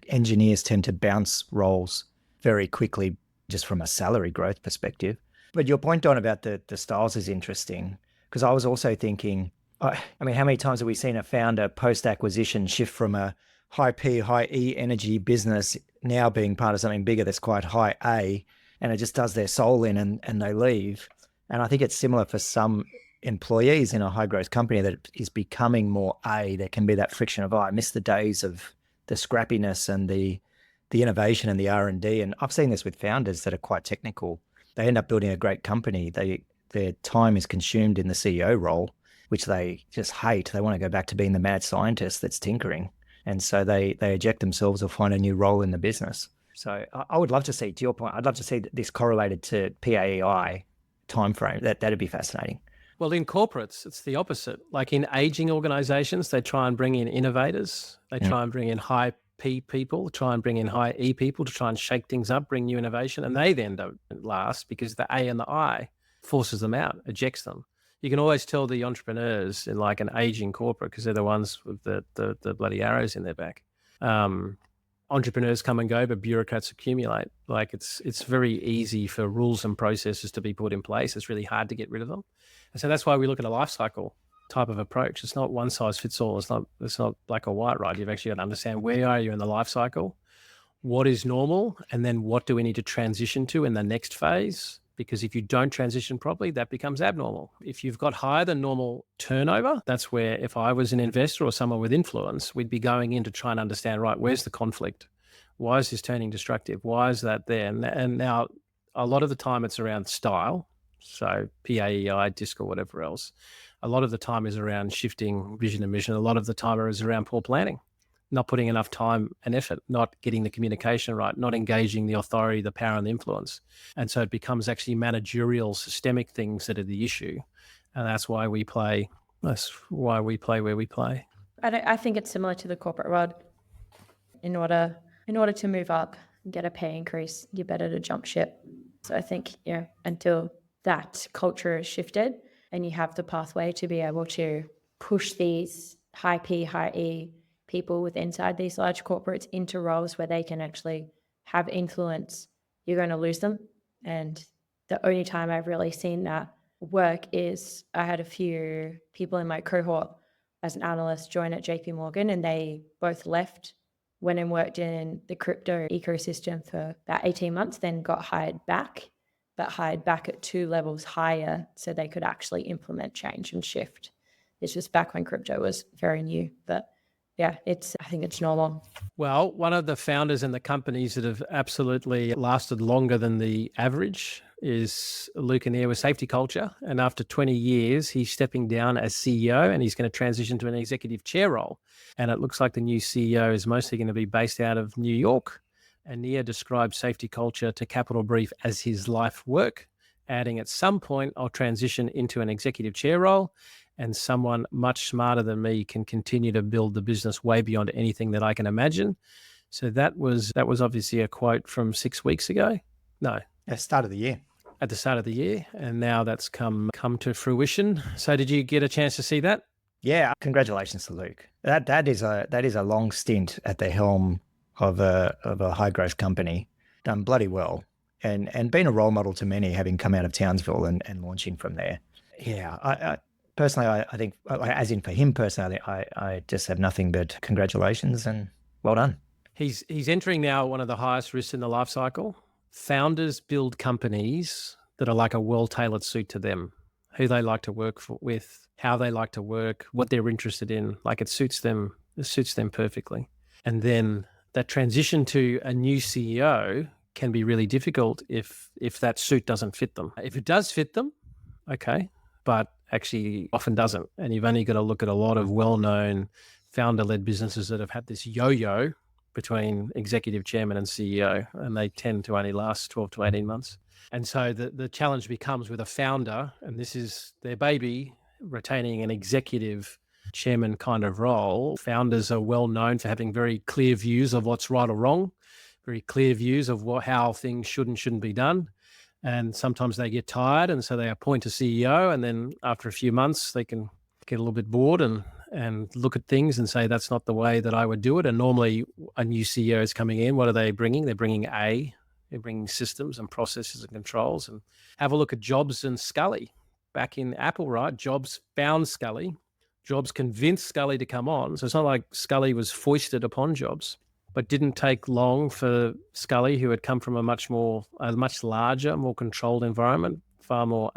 Engineers tend to bounce roles very quickly just from a salary growth perspective. But your point, Don, about the styles is interesting because I was also thinking, I mean, how many times have we seen a founder post-acquisition shift from a high P, high E energy business now being part of something bigger that's quite high A, and it just does their soul in and they leave. And I think it's similar for some employees in a high growth company that is becoming more A. There can be that friction of, I miss the days of the scrappiness and the innovation and the R&D. And I've seen this with founders that are quite technical. They end up building a great company. Their time is consumed in the CEO role, which they just hate. They want to go back to being the mad scientist that's tinkering. And so they eject themselves or find a new role in the business. So I would love to see, to your point, I'd love to see this correlated to PAEI timeframe. That'd be fascinating. Well, in corporates, it's the opposite. Like in aging organizations, they try and bring in innovators. They try and bring in high P people, try and bring in high E people to try and shake things up, bring new innovation. And they then don't last because the A and the I forces them out, ejects them. You can always tell the entrepreneurs in like an aging corporate because they're the ones with the bloody arrows in their back. Entrepreneurs come and go, but bureaucrats accumulate. Like it's very easy for rules and processes to be put in place. It's really hard to get rid of them. And so that's why we look at a life cycle type of approach. It's not one size fits all. It's not black or white, right? You've actually got to understand where are you in the life cycle, what is normal, and then what do we need to transition to in the next phase? Because if you don't transition properly, that becomes abnormal. If you've got higher than normal turnover, that's where if I was an investor or someone with influence, we'd be going in to try and understand, right, where's the conflict? Why is this turning destructive? Why is that there? And now a lot of the time it's around style. So PAEI, DISC or whatever else. A lot of the time is around shifting vision and mission. A lot of the time is around poor planning, not putting enough time and effort, not getting the communication right, not engaging the authority, the power and the influence. And so it becomes actually managerial, systemic things that are the issue. And that's why we play where we play. I think it's similar to the corporate world. In order to move up and get a pay increase, you're better to jump ship. So I think, until that culture has shifted, and you have the pathway to be able to push these high P, high E people with inside these large corporates into roles where they can actually have influence, you're going to lose them. And the only time I've really seen that work is I had a few people in my cohort as an analyst join at JP Morgan, and they both left, went and worked in the crypto ecosystem for about 18 months, then got hired back, but hired back at 2 levels higher so they could actually implement change and shift. This was back when crypto was very new, but yeah, I think it's normal. Well, one of the founders and the companies that have absolutely lasted longer than the average is Anear with SafetyCulture. And after 20 years, he's stepping down as CEO and he's going to transition to an executive chair role. And it looks like the new CEO is mostly going to be based out of New York. Anear describes SafetyCulture to Capital Brief as his life work, adding at some point, I'll transition into an executive chair role, and someone much smarter than me can continue to build the business way beyond anything that I can imagine. So that was obviously a quote from 6 weeks ago. No. At the start of the year. At the start of the year. And now that's come to fruition. So did you get a chance to see that? Yeah. Congratulations to Luke. That is a long stint at the helm of a high growth company. Done bloody well. And been a role model to many, having come out of Townsville and launching from there. Yeah. I personally, I think, as in for him personally, I just have nothing but congratulations and well done. He's entering now one of the highest risks in the life cycle. Founders build companies that are like a well-tailored suit to them, who they like to work with, how they like to work, what they're interested in. Like it suits them perfectly. And then that transition to a new CEO can be really difficult if that suit doesn't fit them. If it does fit them, okay, but actually often doesn't. And you've only got to look at a lot of well-known founder-led businesses that have had this yo-yo between executive chairman and CEO, and they tend to only last 12 to 18 months. And so the challenge becomes with a founder, and this is their baby, retaining an executive chairman kind of role. Founders are well known for having very clear views of what's right or wrong, very clear views of how things should and shouldn't be done. And sometimes they get tired, and so they appoint a CEO, and then after a few months, they can get a little bit bored and look at things and say, that's not the way that I would do it. And normally a new CEO is coming in. What are they bringing? They're bringing they're bringing systems and processes and controls. And have a look at Jobs and Scully. Back in Apple, right? Jobs found Scully. Jobs convinced Scully to come on. So it's not like Scully was foisted upon Jobs, but didn't take long for Scully, who had come from a much larger, more controlled environment, far more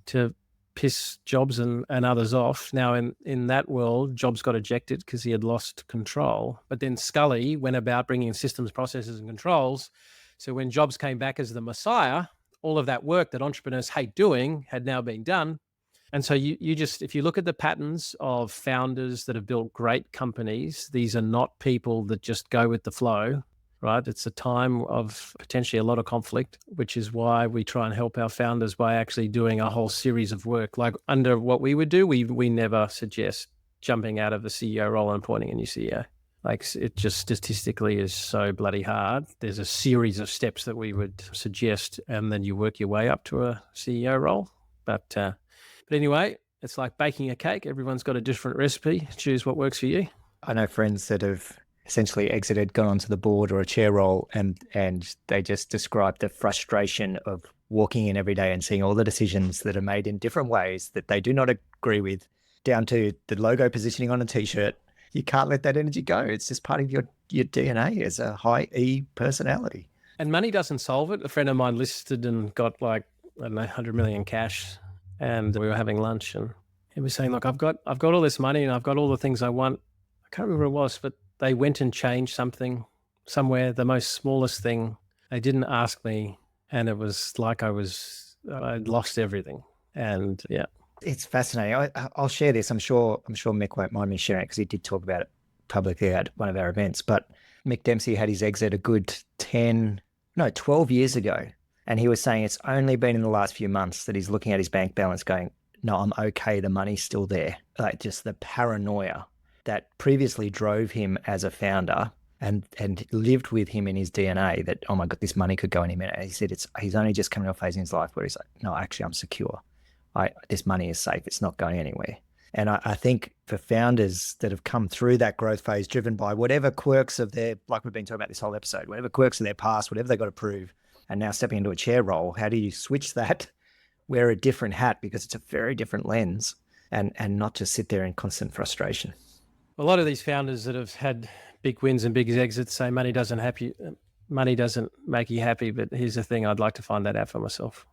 to piss Jobs and others off. Now, in that world, Jobs got ejected because he had lost control. But then Scully went about bringing in systems, processes, and controls. So when Jobs came back as the Messiah, all of that work that entrepreneurs hate doing had now been done. And so you just, if you look at the patterns of founders that have built great companies, these are not people that just go with the flow, right? It's a time of potentially a lot of conflict, which is why we try and help our founders by actually doing a whole series of work. Like under what we would do, we never suggest jumping out of the CEO role and appointing a new CEO. Like it just statistically is so bloody hard. There's a series of steps that we would suggest, and then you work your way up to a CEO role. But anyway, it's like baking a cake. Everyone's got a different recipe. Choose what works for you. I know friends that have essentially exited, gone onto the board or a chair role, and they just describe the frustration of walking in every day and seeing all the decisions that are made in different ways that they do not agree with, down to the logo positioning on a t-shirt. You can't let that energy go. It's just part of your DNA as a high E personality. And money doesn't solve it. A friend of mine listed and got like, I don't know, 100 million cash. And we were having lunch and he was saying, look, I've got all this money and I've got all the things I want. I can't remember what it was, but they went and changed something somewhere, the most smallest thing. They didn't ask me. And it was like I'd lost everything. And yeah. It's fascinating. I'll share this. I'm sure Mick won't mind me sharing it because he did talk about it publicly at one of our events. But Mick Dempsey had his exit a good 12 years ago. And he was saying it's only been in the last few months that he's looking at his bank balance going, no, I'm okay. The money's still there. Like just the paranoia that previously drove him as a founder and lived with him in his DNA that, oh my God, this money could go any minute. And he said he's only just coming off phase in his life where he's like, no, actually, I'm secure. This money is safe. It's not going anywhere. And I think for founders that have come through that growth phase, driven by whatever quirks of their, like we've been talking about this whole episode, whatever quirks of their past, whatever they got to prove, and now stepping into a chair role, how do you switch that, wear a different hat because it's a very different lens, and not just sit there in constant frustration? A lot of these founders that have had big wins and big exits say money doesn't make you happy. But here's the thing, I'd like to find that out for myself.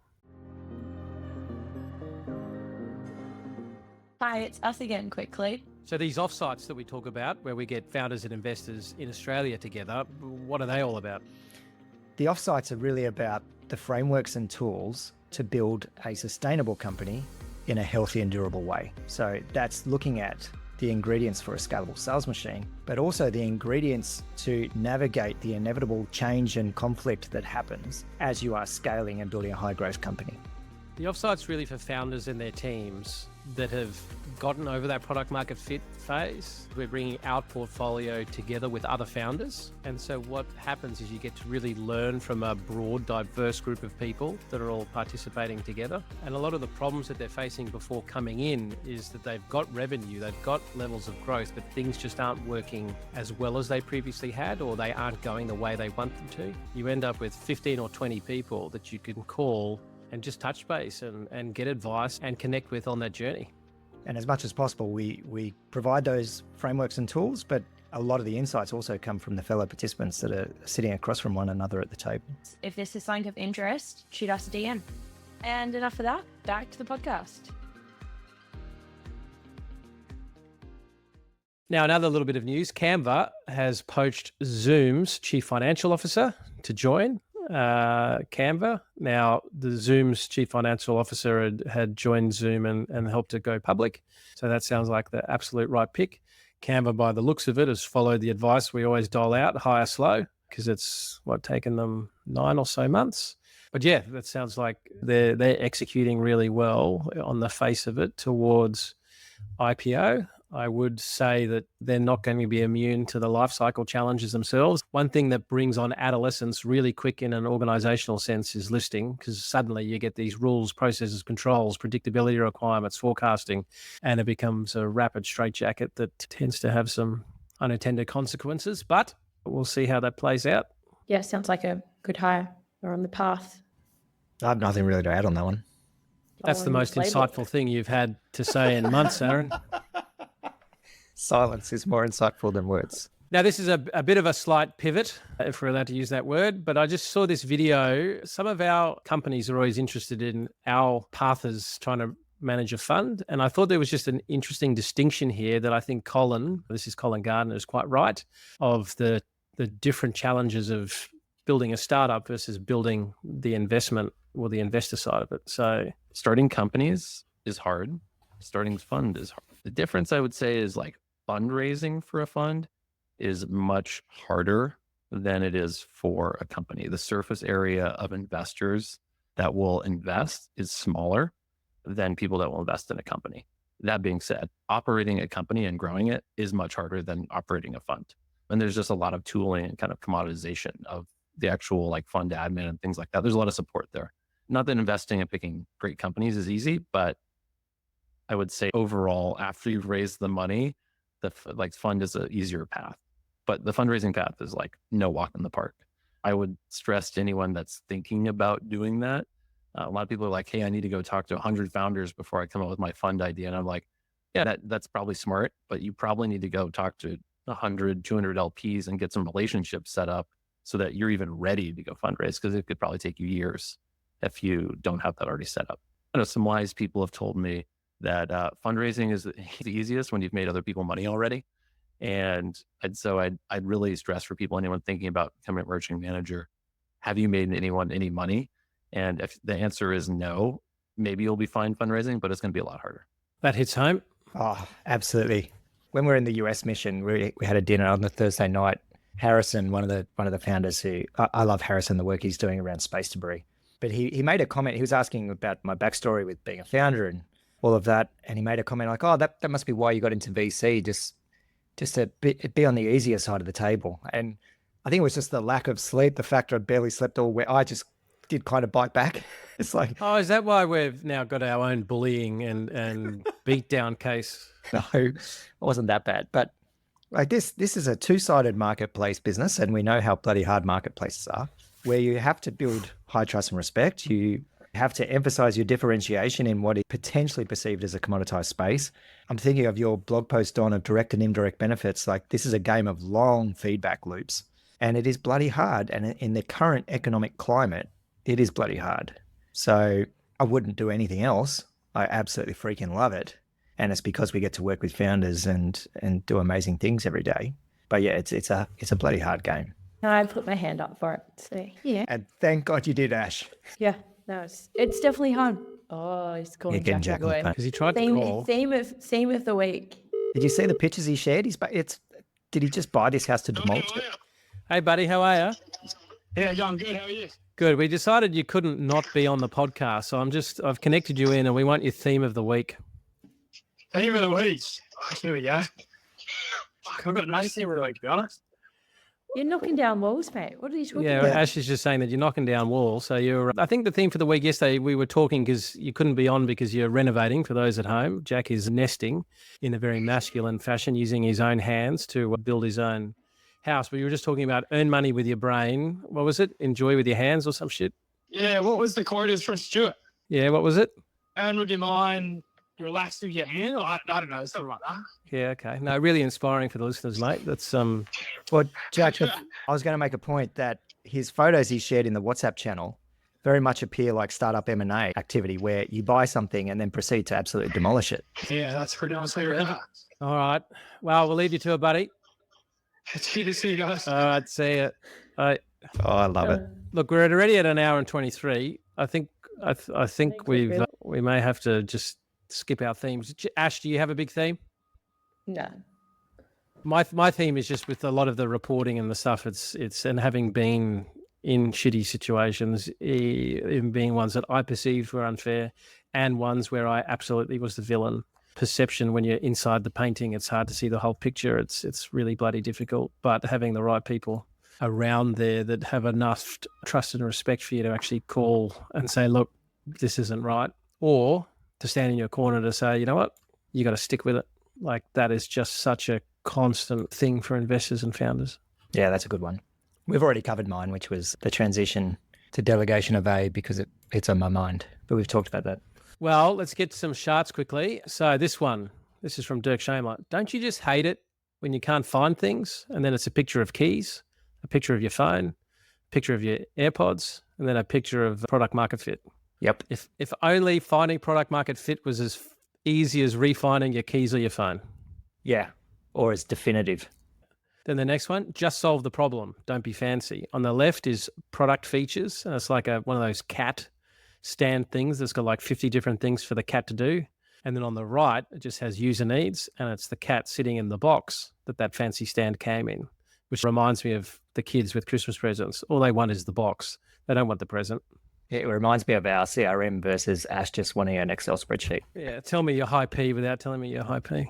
Hi, it's us again quickly. So these offsites that we talk about, where we get founders and investors in Australia together, what are they all about? The offsites are really about the frameworks and tools to build a sustainable company in a healthy and durable way. So that's looking at the ingredients for a scalable sales machine, but also the ingredients to navigate the inevitable change and conflict that happens as you are scaling and building a high growth company. The offsite's really for founders and their teams that have gotten over that product market fit phase. We're bringing our portfolio together with other founders. And so what happens is you get to really learn from a broad, diverse group of people that are all participating together. And a lot of the problems that they're facing before coming in is that they've got revenue, they've got levels of growth, but things just aren't working as well as they previously had, or they aren't going the way they want them to. You end up with 15 or 20 people that you can call and just touch base and get advice and connect with on that journey. And as much as possible, we provide those frameworks and tools, but a lot of the insights also come from the fellow participants that are sitting across from one another at the table. If this is something of interest, shoot us a DM. And enough of that, back to the podcast. Now, another little bit of news. Canva has poached Zoom's chief financial officer to join Canva. Now, the Zoom's chief financial officer had joined Zoom and helped it go public. So that sounds like the absolute right pick. Canva, by the looks of it, has followed the advice we always dole out, hire slow, because it's taken them 9 or so months. But yeah, that sounds like they're executing really well on the face of it towards IPO. I would say that they're not going to be immune to the life cycle challenges themselves. One thing that brings on adolescence really quick in an organizational sense is listing, because suddenly you get these rules, processes, controls, predictability requirements, forecasting, and it becomes a rapid straitjacket that tends to have some unintended consequences. But we'll see how that plays out. Yeah, sounds like a good hire. We're on the path. I have nothing really to add on that one. That's the most insightful thing you've had to say in months, Aaron. Silence is more insightful than words. Now, this is a bit of a slight pivot, if we're allowed to use that word, but I just saw this video. Some of our companies are always interested in our path as trying to manage a fund. And I thought there was just an interesting distinction here that I think Colin Gardner, is quite right, of the different challenges of building a startup versus building the investment or the investor side of it. So starting companies is hard. Starting fund is hard. The difference, I would say, is like fundraising for a fund is much harder than it is for a company. The surface area of investors that will invest is smaller than people that will invest in a company. That being said, operating a company and growing it is much harder than operating a fund. And there's just a lot of tooling and kind of commoditization of the actual like fund admin and things like that. There's a lot of support there. Not that investing and picking great companies is easy, but I would say overall, after you've raised the money, the fund is an easier path. But the fundraising path is like no walk in the park. I would stress to anyone that's thinking about doing that. A lot of people are like, hey, I need to go talk to 100 founders before I come up with my fund idea. And I'm like, yeah, that's probably smart, but you probably need to go talk to 100, 200 LPs and get some relationships set up so that you're even ready to go fundraise, because it could probably take you years if you don't have that already set up. I know some wise people have told me that fundraising is the easiest when you've made other people money already. And so I'd really stress for anyone thinking about becoming a emerging manager, have you made anyone any money? And if the answer is no, maybe you'll be fine fundraising, but it's going to be a lot harder. that hits home. Oh, absolutely. When we were in the US mission, we had a dinner on the Thursday night. Harrison, one of the founders, who I love Harrison, the work he's doing around space debris. But he made a comment. He was asking about my backstory with being a founder and all of that. And he made a comment like, oh, that must be why you got into VC. Just just to be on the easier side of the table. And I think it was just the lack of sleep, the fact I barely slept all week. I just did kind of bite back. It's like, Oh, is that why we've now got our own bullying and beatdown case? no, it wasn't that bad. But like this is a two-sided marketplace business, and we know how bloody hard marketplaces are, where you have to build high trust and respect. You have to emphasize your differentiation in what is potentially perceived as a commoditized space. I'm thinking of your blog post, Don, of direct and indirect benefits. Like, this is a game of long feedback loops, and it is bloody hard. And in the current economic climate, it is bloody hard. So I wouldn't do anything else. I absolutely freaking love it. And it's because we get to work with founders and do amazing things every day. But yeah, it's a bloody hard game. No, I put my hand up for it. So yeah. And thank God you did, Ash. Yeah. No, it's definitely hard. Oh, he's calling getting Jack Jack on the away. phone. Because he tried to call. Theme of the week. Did you see the pictures he shared? Did he just buy this house to demolish it? Hey, buddy, how are you? Yeah, I'm good. How are you? Good. We decided you couldn't not be on the podcast, so I've connected you in, and we want your theme of the week. Theme of the week. Here we go. I've got no theme of the week, to be honest. You're knocking down walls, mate. What are you talking Yeah, about? Ash is just saying that you're knocking down walls. So I think the theme for the week yesterday, we were talking because you couldn't be on because you're renovating for those at home. Jack is nesting in a very masculine fashion, using his own hands to build his own house. But you were just talking about earn money with your brain. What was it? Enjoy with your hands or some shit? Yeah, what was the quote from Stuart? Yeah, what was it? Earn with your mind, relax with your hand. I don't know, something like that. Yeah, okay. No, really inspiring for the listeners, mate. That's Well, Jack, I was going to make a point that his photos he shared in the WhatsApp channel very much appear like startup M&A activity, where you buy something and then proceed to absolutely demolish it. Yeah, that's pretty much what it is. all right. Well, we'll leave you to it, buddy. It's good to see you guys. All right, see you. Oh, I love it. Look, we're already at an hour and 23. I think we're good. we may have to just skip our themes. Ash, do you have a big theme? No. My theme is just with a lot of the reporting and the stuff. It's and having been in shitty situations, even being ones that I perceived were unfair, and ones where I absolutely was the villain. Perception, when you're inside the painting, it's hard to see the whole picture. It's really bloody difficult. But having the right people around there that have enough trust and respect for you to actually call and say, look, this isn't right, or to stand in your corner to say, you know what, you got to stick with it. Like, that is just such a constant thing for investors and founders. Yeah, that's a good one. We've already covered mine, which was the transition to delegation of A, because it's on my mind. But we've talked about that. Well, let's get to some Sharts quickly. So this is from Dirk Shamer. Don't you just hate it when you can't find things and then it's a picture of keys, a picture of your phone, a picture of your AirPods, and then a picture of product market fit? Yep. If only finding product market fit was as easy as refinding your keys or your phone. Yeah. Or it's definitive. Then the next one, just solve the problem. Don't be fancy. On the left is product features. And it's like one of those cat stand things that's got like 50 different things for the cat to do. And then on the right, it just has user needs, and it's the cat sitting in the box that fancy stand came in, which reminds me of the kids with Christmas presents. All they want is the box. They don't want the present. It reminds me of our CRM versus Ash just wanting an Excel spreadsheet. Yeah, tell me your high P without telling me your high P.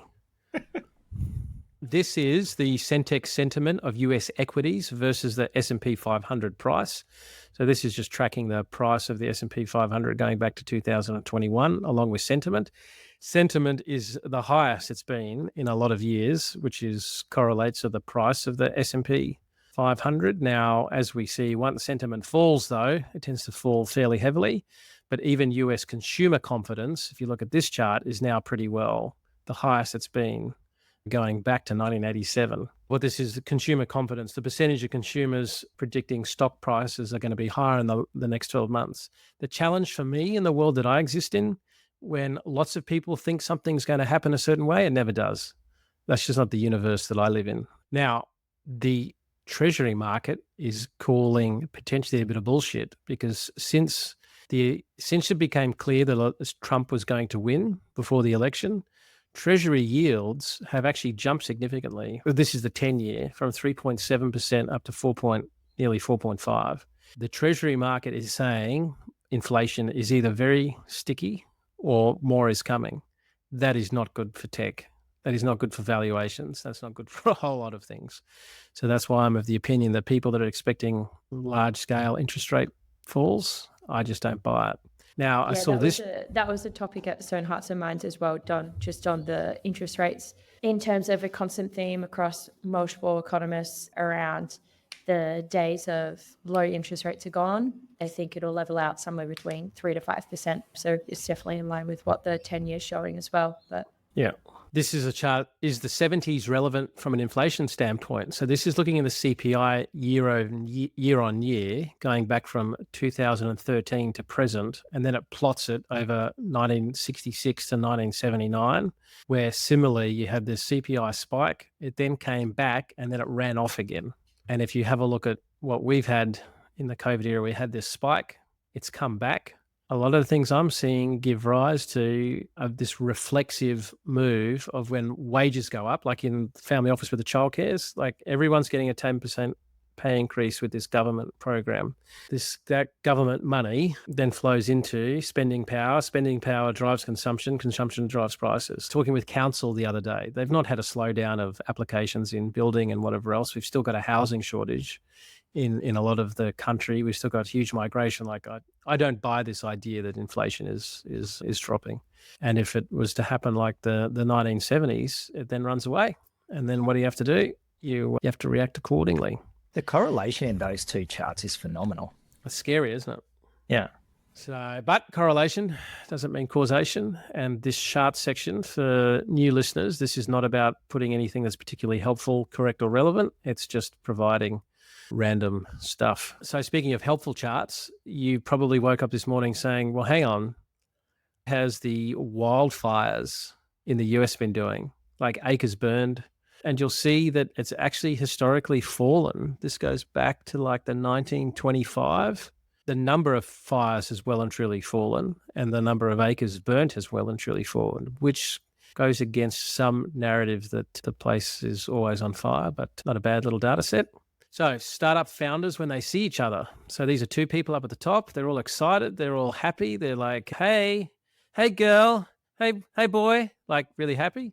This is the Centex sentiment of US equities versus the S&P 500 price. So this is just tracking the price of the S&P 500 going back to 2021, along with sentiment. Sentiment is the highest it's been in a lot of years, which correlates to the price of the S&P 500. Now, as we see, once sentiment falls, though, it tends to fall fairly heavily. But even US consumer confidence, if you look at this chart, is now pretty well the highest it's been going back to 1987. What this is, the consumer confidence, the percentage of consumers predicting stock prices are going to be higher in the next 12 months. The challenge for me in the world that I exist in, when lots of people think something's going to happen a certain way, it never does. That's just not the universe that I live in. Now, the treasury market is calling potentially a bit of bullshit, because since it became clear that Trump was going to win before the election, Treasury yields have actually jumped significantly. This is the 10-year, from 3.7% up to nearly 4.5. The Treasury market is saying inflation is either very sticky or more is coming. That is not good for tech. That is not good for valuations. That's not good for a whole lot of things. So that's why I'm of the opinion that people that are expecting large scale interest rate falls, I just don't buy it. Now, I saw this. That was a topic at Stone Hearts and Minds as well, Don, just on the interest rates in terms of a constant theme across multiple economists around the days of low interest rates are gone. I think it'll level out somewhere between 3 to 5%. So it's definitely in line with what the 10-year is showing as well. But yeah, this is a chart. Is the 70s relevant from an inflation standpoint? So this is looking at the CPI year on year, going back from 2013 to present, and then it plots it over 1966 to 1979, where similarly you had this CPI spike. It then came back and then it ran off again. And if you have a look at what we've had in the COVID era, we had this spike, it's come back. A lot of the things I'm seeing give rise to this reflexive move of when wages go up, like in the family office with the childcares, like everyone's getting a 10% pay increase with this government program. That government money then flows into spending power. Spending power drives consumption. Consumption drives prices. Talking with council the other day, they've not had a slowdown of applications in building and whatever else. We've still got a housing shortage in a lot of the country. We've still got huge migration. Like I don't buy this idea that inflation is dropping. And if it was to happen like the 1970s, it then runs away. And then what do you have to do? You have to react accordingly. The correlation in those two charts is phenomenal. It's scary, isn't it? Yeah. So, but correlation doesn't mean causation. And this chart section for new listeners, this is not about putting anything that's particularly helpful, correct, or relevant. It's just providing random stuff. So speaking of helpful charts, you probably woke up this morning saying, well, hang on, has the wildfires in the US been doing? Like acres burned? And you'll see that it's actually historically fallen. This goes back to like the 1925. The number of fires has well and truly fallen, and the number of acres burnt has well and truly fallen, which goes against some narrative that the place is always on fire, but not a bad little data set. So startup founders, when they see each other, so these are two people up at the top, they're all excited, they're all happy. They're like, hey girl, hey boy, like really happy.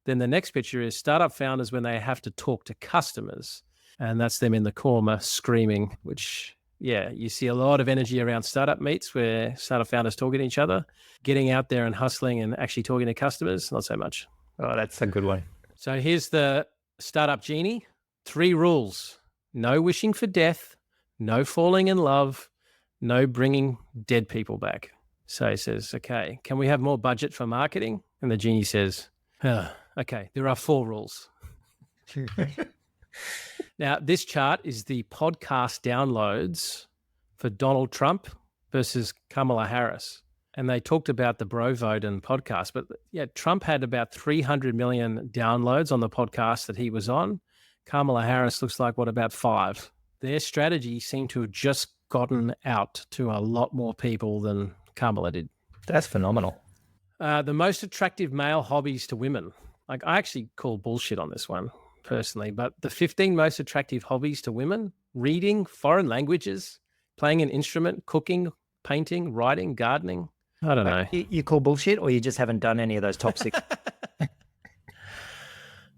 Then the next picture is startup founders when they have to talk to customers, and that's them in the corner screaming, which, yeah, you see a lot of energy around startup meets where startup founders talking to each other. Getting out there and hustling and actually talking to customers, not so much. Oh, that's a good one. So here's the startup genie. 3 rules. No wishing for death, no falling in love, no bringing dead people back. So he says, okay, can we have more budget for marketing? And the genie says, okay, there are 4 rules. Now, this chart is the podcast downloads for Donald Trump versus Kamala Harris. And they talked about the bro vote and podcast. But yeah, Trump had about 300 million downloads on the podcast that he was on. Kamala Harris looks like, about 5? Their strategy seemed to have just gotten out to a lot more people than Kamala did. That's phenomenal. The most attractive male hobbies to women. Like, I actually call bullshit on this one personally, but the 15 most attractive hobbies to women: reading, foreign languages, playing an instrument, cooking, painting, writing, gardening. I don't know. You call bullshit, or you just haven't done any of those top 6?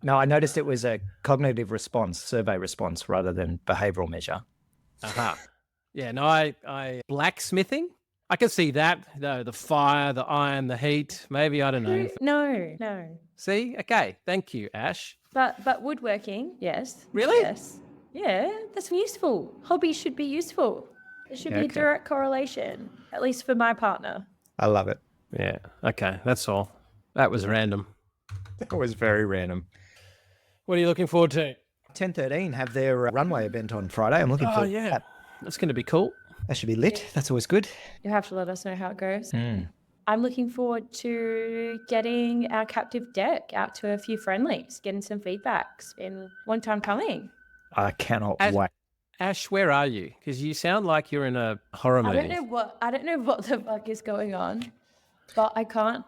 No, I noticed it was a cognitive response, survey response, rather than behavioral measure. Aha. Yeah, no, I blacksmithing. I can see that, though, the fire, the iron, the heat. Maybe, I don't know. No. See? Okay. Thank you, Ash. But woodworking, yes. Really? Yes. Yeah, that's useful. Hobbies should be useful. There should be a direct correlation, at least for my partner. I love it. Yeah. Okay. That's all. That was random. That was very random. What are you looking forward to? 1013 have their runway event on Friday. I'm looking forward to that. That's going to be cool. That should be lit. That's always good. You'll have to let us know how it goes. I'm looking forward to getting our captive deck out to a few friendlies, getting some feedback. It's been a long time coming. I cannot wait. Ash, where are you? Because you sound like you're in a horror movie. I don't know what the fuck is going on, but I can't.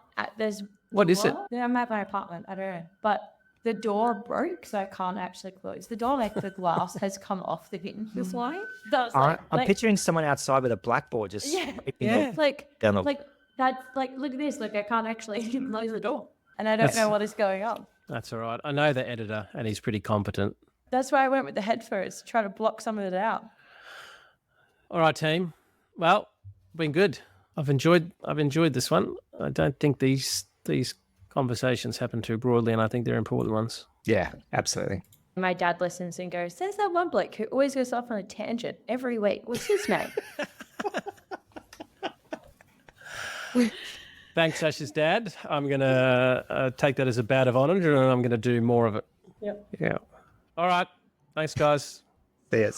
What is it? I'm at my apartment. I don't know, but the door broke, so I can't actually close the door. Like the glass has come off the hinges line. I'm picturing someone outside with a blackboard just look at this. Look, I can't actually close the door, and I don't know what is going on. That's all right. I know the editor, and he's pretty competent. That's why I went with the headphones, try to block some of it out. All right, team. Well, been good. I've enjoyed this one. I don't think these conversations happen too broadly, and I think they're important ones. Yeah, absolutely. My dad listens and goes, there's that one bloke who always goes off on a tangent every week. What's his name? Thanks, Sash's dad. I'm going to take that as a badge of honor, and I'm going to do more of it. Yep. Yeah. All right. Thanks, guys. See you.